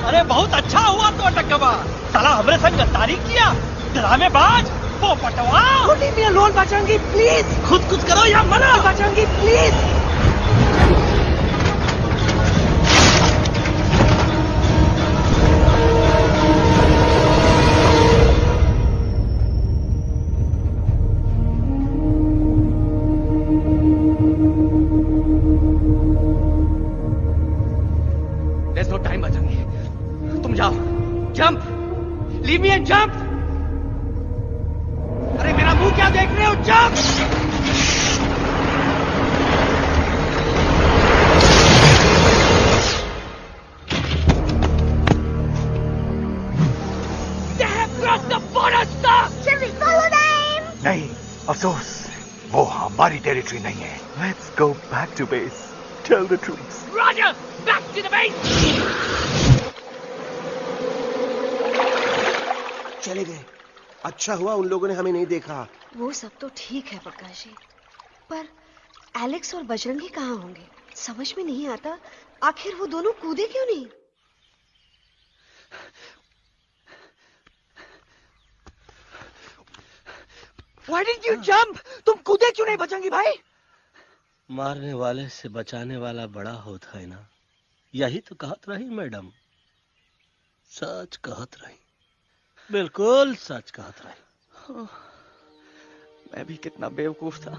अरे बहुत अच्छा हुआ तो अटक गवा। साला हमरे संग गद्दारी किया, ड्रामेबाज, वो Patwa. Leave me alone, Bajrangi, please. खुद कुछ करो या मना। Bajrangi, please. There's no time, Bajrangi. तुम जाओ, jump, leave me and jump। अरे मेरा मुंह क्या देख रहे हो? jump! They have crossed the border, sir. Shall we follow them? नहीं, अफसोस, वो हमारी टेरिटरी नहीं है। Let's go back to base. Tell the troops. Roger, back to the base. चले गए। अच्छा हुआ उन लोगों ने हमें नहीं देखा। वो सब तो ठीक है प्रकाश जी, पर एलेक्स और बजरंगी कहाँ होंगे? समझ में नहीं आता, आखिर वो दोनों कूदे क्यों नहीं? Why didn't you jump? तुम कूदे क्यों नहीं बचेंगी भाई? मारने वाले से बचाने वाला बड़ा होता है ना, यही तो कहत रही मैडम। सच कहत रही, बिल्कुल सच कहत रही। मैं भी कितना बेवकूफ था।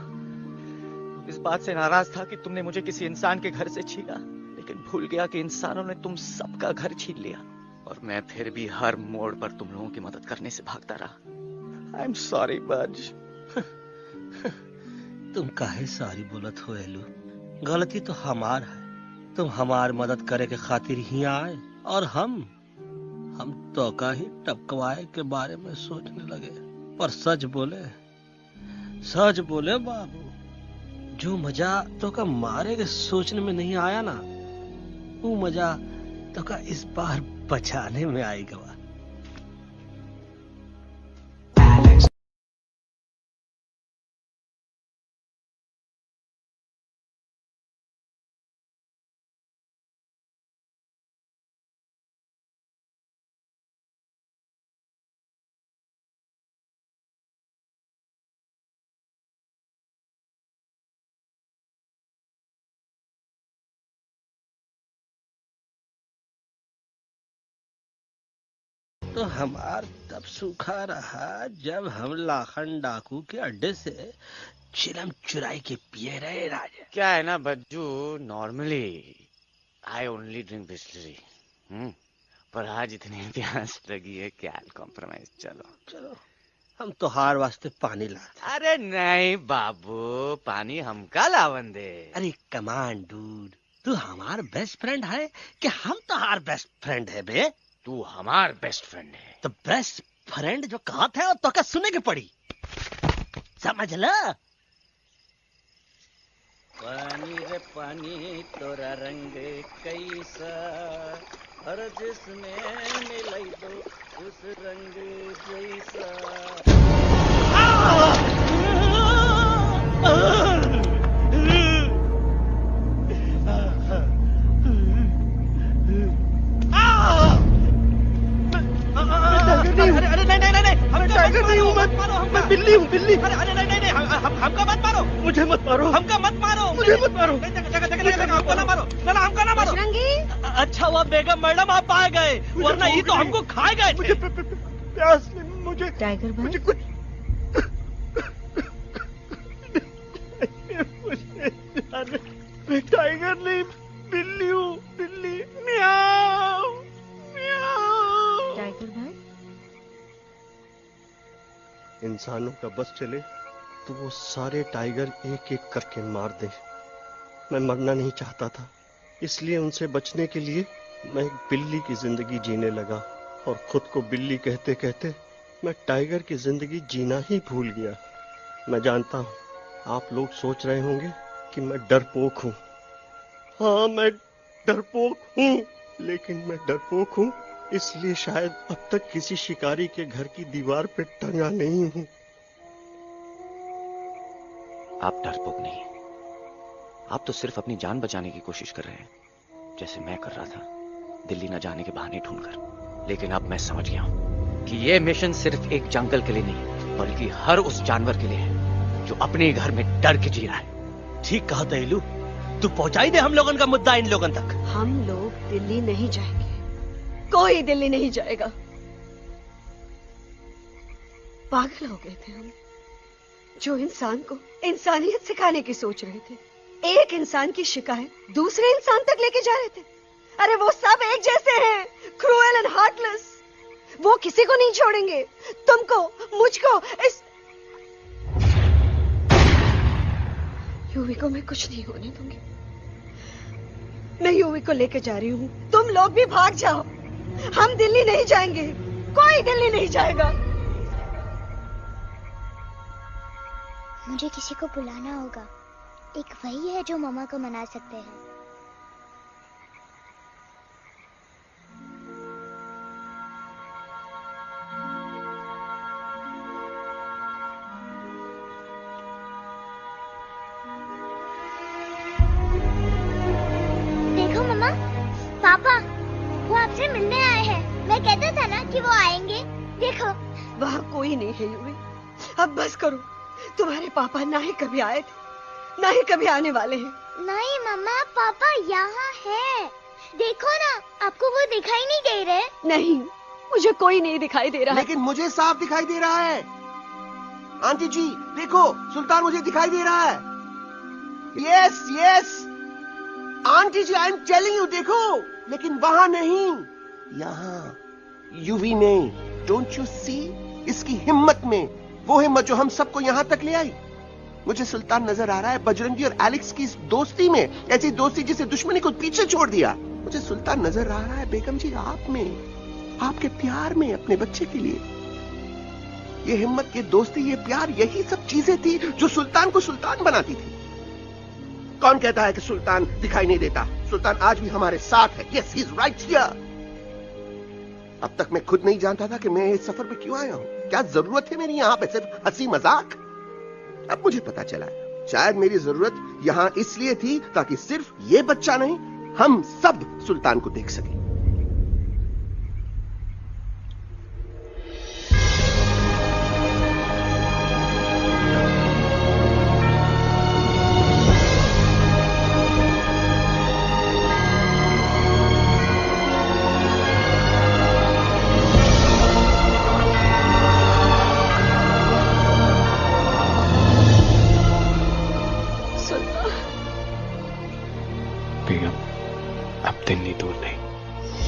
इस बात से नाराज था कि तुमने मुझे किसी इंसान के घर से छीना, लेकिन भूल गया कि इंसानों ने तुम सबका घर छीन लिया और मैं फिर भी हर मोड़ पर तुम लोगों की मदद करने से भागता रहा। आई एम सॉरी बज। तुम काहे सारी बोलत हो एलू? गलती तो हमार है। तुम हमार मदद करे के खातिर ही आए और हम तो का ही टपकवाए के बारे में सोचने लगे। पर सच बोले बाबू, जो मजा तो का मारे के सोचने में नहीं आया ना, वो मजा तो का इस बार बचाने में आएगा। तो हमार तब सूखा रहा जब हम लाखन डाकू के अड्डे से चिलम चुराई के पिए रहे राजा। क्या है ना Bajju, normally I only drink Bisleri, पर आज इतनी प्यास लगी है क्या कॉम्प्रोमाइज। चलो हम तो हार वास्ते पानी लाते। अरे नहीं बाबू, पानी हमका लावन दे। अरे कमान डूड, तू हमार बेस्ट फ्रेंड है कि हम तो हार बेस्ट फ्रेंड है बे? तू हमार बेस्ट फ्रेंड है। तो बेस्ट फ्रेंड जो कहा था तो क्या सुने की पड़ी, समझ ला। पानी रे पानी तोरा रंग कैसा, हर जिसमें मिलाई दो उस रंग जैसा। अरे नहीं, मैं टाइगर नहीं हूँ, मैं बिल्ली हूँ, बिल्ली। अरे नहीं, हमका मत मारो, मुझे मत मारो, हमका मत मारो, मुझे मत मारो, हमको ना मारो, ना हमका ना मारो। अच्छा हुआ बेगम मैडम आप आ गए, वरना ये तो हमको खा गए। मुझे प्यास नहीं, मुझे टाइगर भाई, मुझे कुछ मैं टाइगर नहीं, बिल्ली हूँ, बिल्ली। म्याऊ म्याऊ। टाइगर भाई, इंसानों का बस चले तो वो सारे टाइगर एक एक करके मार दे। मैं मरना नहीं चाहता था, इसलिए उनसे बचने के लिए मैं एक बिल्ली की जिंदगी जीने लगा और खुद को बिल्ली कहते कहते मैं टाइगर की जिंदगी जीना ही भूल गया। मैं जानता हूँ आप लोग सोच रहे होंगे कि मैं डरपोक हूँ। हाँ, मैं डरपोक हूँ, लेकिन मैं डरपोक हूँ इसलिए शायद अब तक किसी शिकारी के घर की दीवार पे टंगा नहीं हूँ। आप डरपोक नहीं, आप तो सिर्फ अपनी जान बचाने की कोशिश कर रहे हैं, जैसे मैं कर रहा था दिल्ली न जाने के बहाने ढूंढकर। लेकिन अब मैं समझ गया हूं कि यह मिशन सिर्फ एक जंगल के लिए नहीं, बल्कि हर उस जानवर के लिए है जो अपने घर में डर के जी रहा है। ठीक कहा तैलू, तू पहुंचाई दे हम लोगों का मुद्दा इन लोगों तक। हम लोग दिल्ली नहीं जाएंगे, कोई दिल्ली नहीं जाएगा। पागल हो गए थे हम, जो इंसान को इंसानियत सिखाने की सोच रहे थे, एक इंसान की शिकायत दूसरे इंसान तक लेके जा रहे थे। अरे वो सब एक जैसे हैं, क्रूएल एंड हार्टलेस। वो किसी को नहीं छोड़ेंगे, तुमको, मुझको, इस यूवी को मैं कुछ नहीं होने दूंगी। मैं यूवी को लेके जा रही हूँ, तुम लोग भी भाग जाओ। हम दिल्ली नहीं जाएंगे, कोई दिल्ली नहीं जाएगा। मुझे किसी को बुलाना होगा, एक वही है जो मम्मा को मना सकते हैं। देखो मम्मा, पापा वो आपसे मिलने आए हैं। मैं कहता था ना कि वो आएंगे। देखो वहाँ कोई नहीं है यूवी, अब बस करो। तुम्हारे पापा ना ही कभी आए थे, ना ही कभी आने वाले हैं। नहीं मम्मा, पापा यहाँ है। देखो ना, आपको वो दिखाई नहीं दे रहे? नहीं, मुझे कोई नहीं दिखाई दे रहा। लेकिन मुझे साफ दिखाई दे रहा है। आंटी जी देखो, सुल्तान मुझे दिखाई दे रहा है। Yes yes aunty ji, I am telling you, देखो। लेकिन वहां नहीं, यहाँ यूवी में। Don't you see? इसकी हिम्मत में, वो हिम्मत जो हम सबको यहाँ तक ले आई। मुझे सुल्तान नजर आ रहा है बजरंगी और एलेक्स की इस दोस्ती में, ऐसी दोस्ती जिसे दुश्मनी को पीछे छोड़ दिया। मुझे सुल्तान नजर आ रहा है बेगम जी आप में, आपके प्यार में अपने बच्चे के लिए। ये हिम्मत, ये दोस्ती, ये प्यार, यही सब चीजें थी जो सुल्तान को सुल्तान बनाती थी। कौन कहता है कि सुल्तान दिखाई नहीं देता? सुल्तान आज भी हमारे साथ है। Yes, he is right here. अब तक मैं खुद नहीं जानता था कि मैं इस सफर पे क्यों आया हूं। क्या जरूरत है मेरी यहाँ पे सिर्फ हंसी मजाक? अब मुझे पता चला, शायद मेरी जरूरत यहाँ इसलिए थी ताकि सिर्फ ये बच्चा नहीं, हम सब सुल्तान को देख सकें।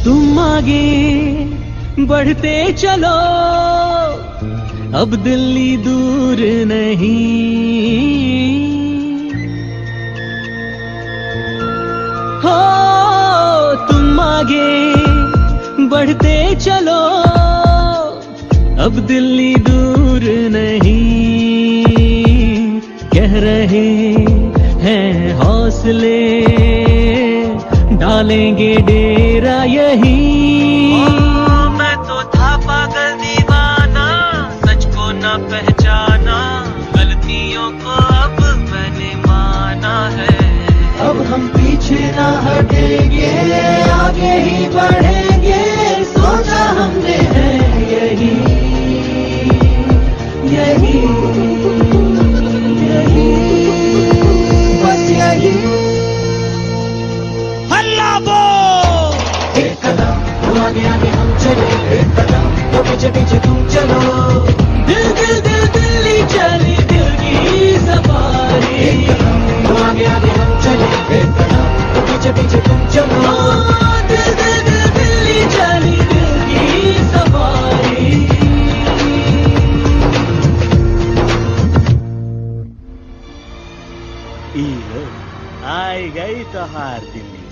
तुम आगे बढ़ते चलो, अब दिल्ली दूर नहीं। हो तुम आगे बढ़ते चलो, अब दिल्ली दूर नहीं। कह रहे हैं हौसले, डालेंगे डेरा यही। मैं तो था पागल दीवाना, सच को न पहचाना, गलतियों को अब मैंने माना है। अब हम पीछे ना हटेंगे, आगे ही बढ़ेंगे, सोचा हमने है यही यही यही, बस यही। हल्ला बोल! एक कदम आगे आगे हम चले, एक कदम तो पीछे पीछे तुम चलो। दिल दिल दिल दिल्ली चली, दिल की सवारी। एक कदम आगे आगे हम चले, एक कदम तो पीछे पीछे तुम चलो। दिल दिल दिल दिल्ली चली, दिल की सवारी। आई गई तो हार Delhi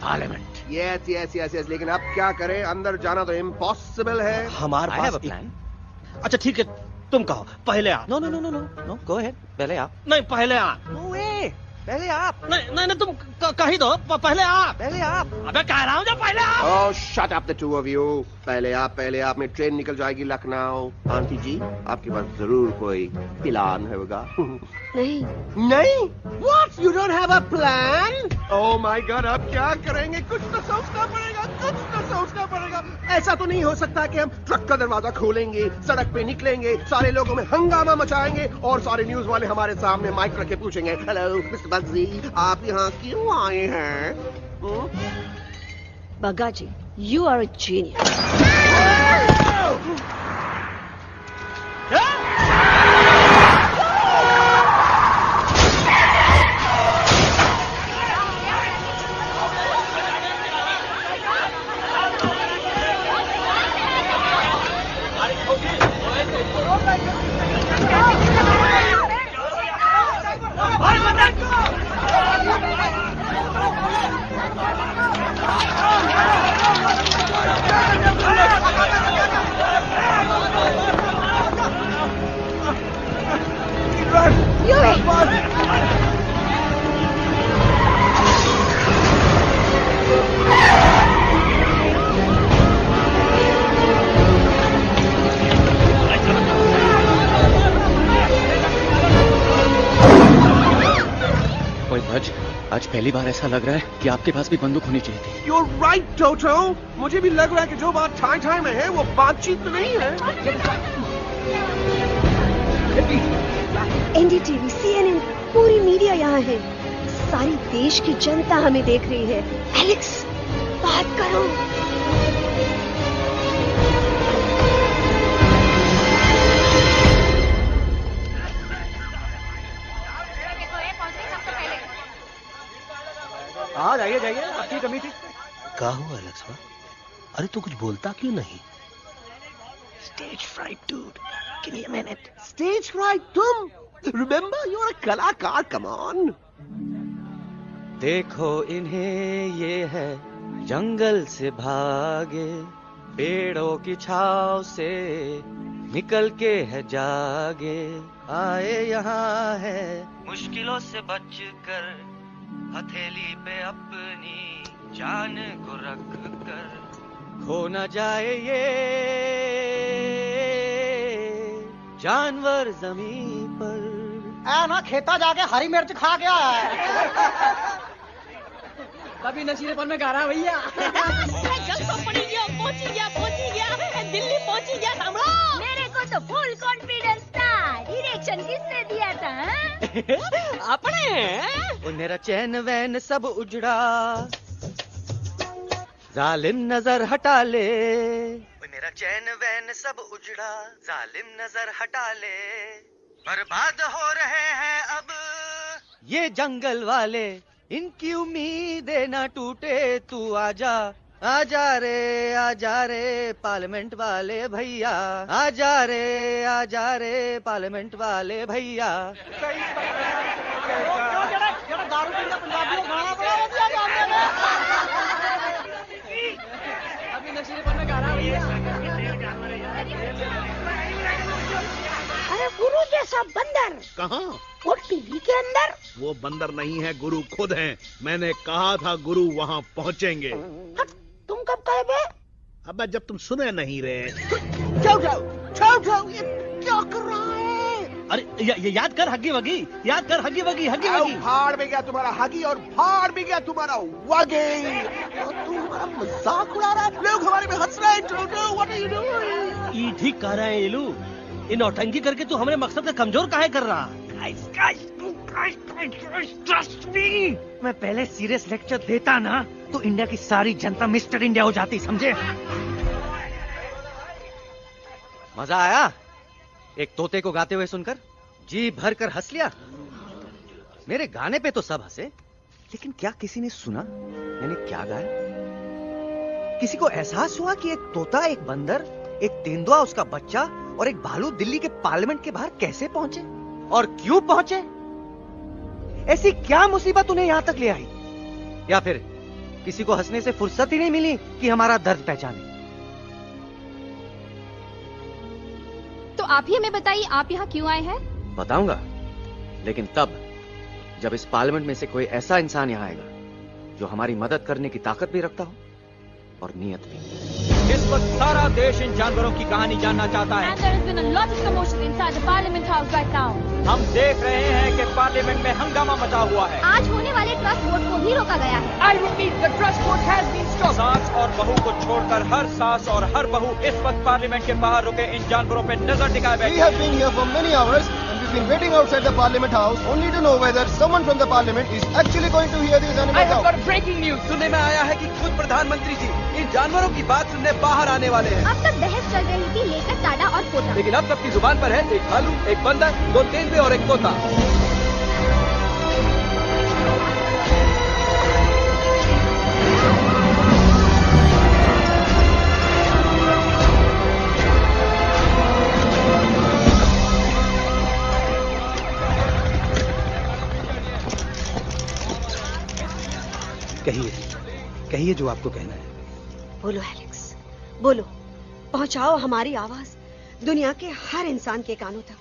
parliament. Yes yes yes yes, लेकिन अब क्या करें? अंदर जाना तो इम्पॉसिबल है। हमारे पास प्लान। अच्छा ठीक है, तुम कहो, पहले आप। No no no no no no, go ahead, पहले आप। नहीं, पहले आप। नो वे, पहले आप। नहीं नहीं नहीं, तुम कही दो, पहले आप। पहले आप। अबे कह रहा हूँ जब पहले आप। Oh shut up the two of you. पहले आप में ट्रेन निकल जाएगी लखनऊ। आंटी जी आपके पास जरूर कोई प्लान होगा। नहीं नहीं? What? You don't have a plan? Oh my God, अब क्या करेंगे? कुछ तो सोचना पड़ेगा, कुछ तो सोचना पड़ेगा। ऐसा तो नहीं हो सकता कि हम ट्रक का दरवाजा खोलेंगे, सड़क पे निकलेंगे, सारे लोगों में हंगामा मचाएंगे और सारे न्यूज वाले हमारे सामने माइक रख के पूछेंगे, हेलो मिस्टर बग्जी, आप यहाँ क्यों आए हैं? बग्गा जी, you are a genius. आज पहली बार ऐसा लग रहा है कि आपके पास भी बंदूक होनी चाहिए थी। You're right, Toto. मुझे भी लग रहा है कि जो बात ठाई ठाई में है वो बातचीत नहीं है। एनडीटीवी, CNN, पूरी मीडिया यहाँ है। सारी देश की जनता हमें देख रही है। एलेक्स, बात करो। हाँ जाइए जाइए, आपकी कमी थी। क्या हुआ एलेक्स? अरे तू कुछ बोलता क्यों नहीं? Stage fright, dude. Give me a minute. Stage fright, तुम? Remember, you're a कलाकार. Come on. देखो इन्हें, ये है जंगल से भागे, पेड़ों की छाव से निकल के है जागे, आए यहाँ है मुश्किलों से बचकर, हथेली पे अपनी जान को रख कर, खो न जाए ये जानवर जमीन पर। ना खेता जाके हरी मिर्च खा गया है। कभी नशीलेपन में गा रहा भैया। पहुंची गया, दिल्ली पहुंची गया सामने। मेरे को तो फुल कॉन्फिडेंस था। डायरेक्शन किसने दिया था? अपने। मेरा चैन वैन सब उजड़ा, जालिम नजर हटा ले। मेरा चैन वैन सब उजड़ा, जालिम नजर हटा ले। बर्बाद हो रहे हैं अब ये जंगल वाले, इनकी उम्मीदें ना टूटे। तू आजा आजा रे पार्लियामेंट वाले भैया, आजा रे पार्लियामेंट वाले भैया। अभी नशीलेपन में गा रहा भैया। अरे गुरु जैसा बंदर कहाँ? वो टीवी के अंदर। वो बंदर नहीं है, गुरु खुद हैं। मैंने कहा था गुरु वहाँ पहुँचेंगे। तुम कब कहे बे? अबे जब तुम सुने नहीं रहे। जाओ, ये क्या कर रहा है? अरे ये याद कर हगी वगी, याद कर हगी वगी, हगी वगी। भाड़ में गया तुम्हारा हगी और भाड़ में गया तुम्हारा वगी। और तू हमारा मजाक उड़ा रहा है, लोग हमारे में हंस रहे हैं। What are you doing? ये ठीक कह रहे हैं इलू, इन नौटंकी करके तू हमारे मकसद का कमजोर काहे कर रहा? ट्रस्ट मी, मैं पहले सीरियस लेक्चर देता ना तो इंडिया की सारी जनता मिस्टर इंडिया हो जाती, समझे? मजा आया एक तोते को गाते हुए सुनकर? जी भर कर हंस लिया। मेरे गाने पे तो सब हंसे, लेकिन क्या किसी ने सुना मैंने क्या गाया? किसी को एहसास हुआ कि एक तोता, एक बंदर, एक तेंदुआ, उसका बच्चा और एक भालू दिल्ली के पार्लियामेंट के बाहर कैसे पहुंचे और क्यों पहुंचे? ऐसी क्या मुसीबत उन्हें यहां तक ले आई? या फिर किसी को हंसने से फुर्सत ही नहीं मिली कि हमारा दर्द पहचाने? तो आप ही हमें बताइए, आप यहाँ क्यों आए हैं? बताऊंगा, लेकिन तब जब इस पार्लियामेंट में से कोई ऐसा इंसान यहाँ आएगा जो हमारी मदद करने की ताकत भी रखता हो और नीयत भी। इस वक्त सारा देश इन जानवरों की कहानी जानना चाहता है। And there has been a lot of commotion inside the Parliament House right now. हम देख रहे हैं कि पार्लियामेंट में हंगामा मचा हुआ है। आज होने वाले ट्रस्ट वोट को भी रोका गया है। I repeat, the trust vote has been stopped. सास और बहू को छोड़कर हर सास और हर बहू इस वक्त पार्लियामेंट के बाहर रुके इन जानवरों पे नजर टिकाए बैठे। We have been here for many hours and we've been waiting outside the Parliament House only to know whether someone from the Parliament is actually going to hear these animals out. I have got breaking news. सुनने में आया है कि खुद प्रधानमंत्री जी इन जानवरों की बात सुनने बाहर आने वाले हैं। अब तक बहस चल रही थी लेकर टाटा और पोता, लेकिन अब सबकी जुबान पर है एक भालू, एक बंदर, 2 तेंदुए और एक तोता। कहिए जो आपको कहना है। बोलो एलेक्स, बोलो, पहुंचाओ हमारी आवाज दुनिया के हर इंसान के कानों तक।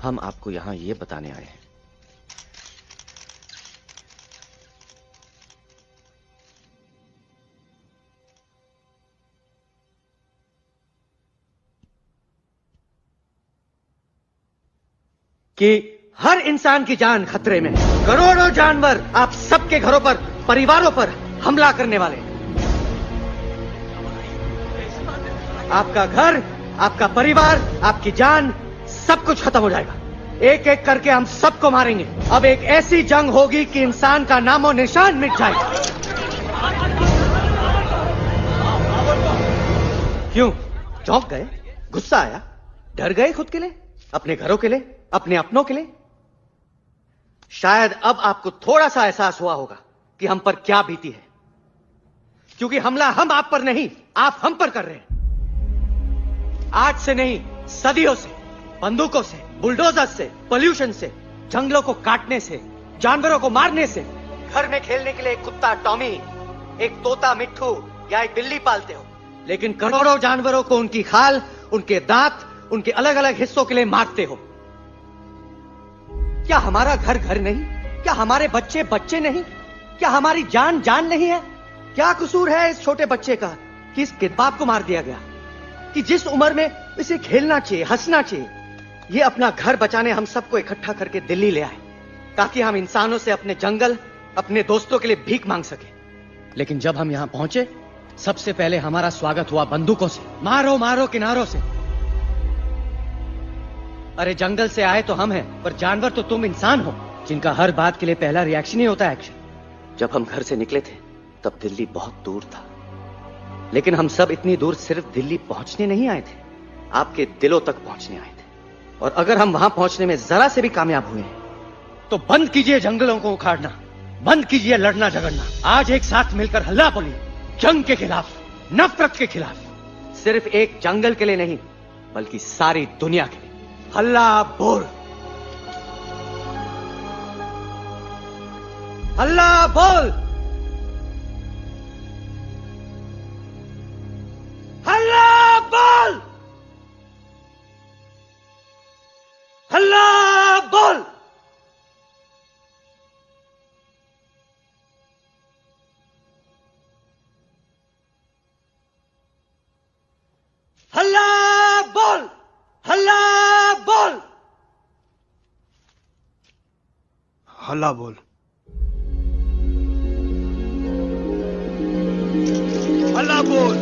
हम आपको यहां ये बताने आए हैं कि हर इंसान की जान खतरे में, करोड़ों जानवर आप सबके घरों पर, परिवारों पर हमला करने वाले। आपका घर, आपका परिवार, आपकी जान, सब कुछ खत्म हो जाएगा। एक एक करके हम सबको मारेंगे। अब एक ऐसी जंग होगी कि इंसान का नामो निशान मिट जाएगा। क्यों चौंक गए? गुस्सा आया? डर गए खुद के लिए, अपने घरों के लिए, अपने अपनों के लिए? शायद अब आपको थोड़ा सा एहसास हुआ होगा कि हम पर क्या बीती है, क्योंकि हमला हम आप पर नहीं, आप हम पर कर रहे हैं। आज से नहीं, सदियों से, बंदूकों से, बुलडोजर से, पोल्यूशन से, जंगलों को काटने से, जानवरों को मारने से। घर में खेलने के लिए एक कुत्ता टॉमी, एक तोता मिट्ठू या एक बिल्ली पालते हो, लेकिन करोड़ों जानवरों को उनकी खाल, उनके दांत, उनके अलग अलग हिस्सों के लिए मारते हो। क्या हमारा घर घर नहीं? क्या हमारे बच्चे बच्चे नहीं? क्या हमारी जान जान नहीं है? क्या कसूर है इस छोटे बच्चे का कि इस बाप को मार दिया गया, कि जिस उम्र में इसे खेलना चाहिए, हंसना चाहिए। ये अपना घर बचाने हम सबको इकट्ठा करके दिल्ली ले आए ताकि हम इंसानों से अपने जंगल, अपने दोस्तों के लिए भीख मांग सके। लेकिन जब हम यहां पहुंचे, सबसे पहले हमारा स्वागत हुआ बंदूकों से। मारो मारो किनारों से। अरे जंगल से आए तो हम हैं, पर जानवर तो तुम इंसान हो, जिनका हर बात के लिए पहला रिएक्शन ही होता है एक्शन। जब हम घर से निकले थे तब दिल्ली बहुत दूर था, लेकिन हम सब इतनी दूर सिर्फ दिल्ली पहुंचने नहीं आए थे, आपके दिलों तक पहुंचने आए थे। और अगर हम वहां पहुंचने में जरा से भी कामयाब हुए हैं, तो बंद कीजिए जंगलों को उखाड़ना, बंद कीजिए लड़ना झगड़ना। आज एक साथ मिलकर हल्ला बोलिए, जंग के खिलाफ, नफरत के खिलाफ। सिर्फ एक जंगल के लिए नहीं, बल्कि सारी दुनिया के लिए। हल्ला बोल, हल्ला बोल, हल्ला बोल, हल्ला बोल। हल्ला बोल, हल्ला बोल, हल्ला बोल, हल्ला बोल।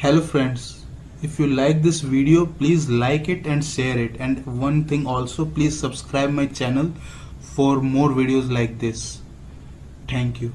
Hello friends, if you like this video, please like it and share it, and one thing also, please subscribe my channel for more videos like this. Thank you.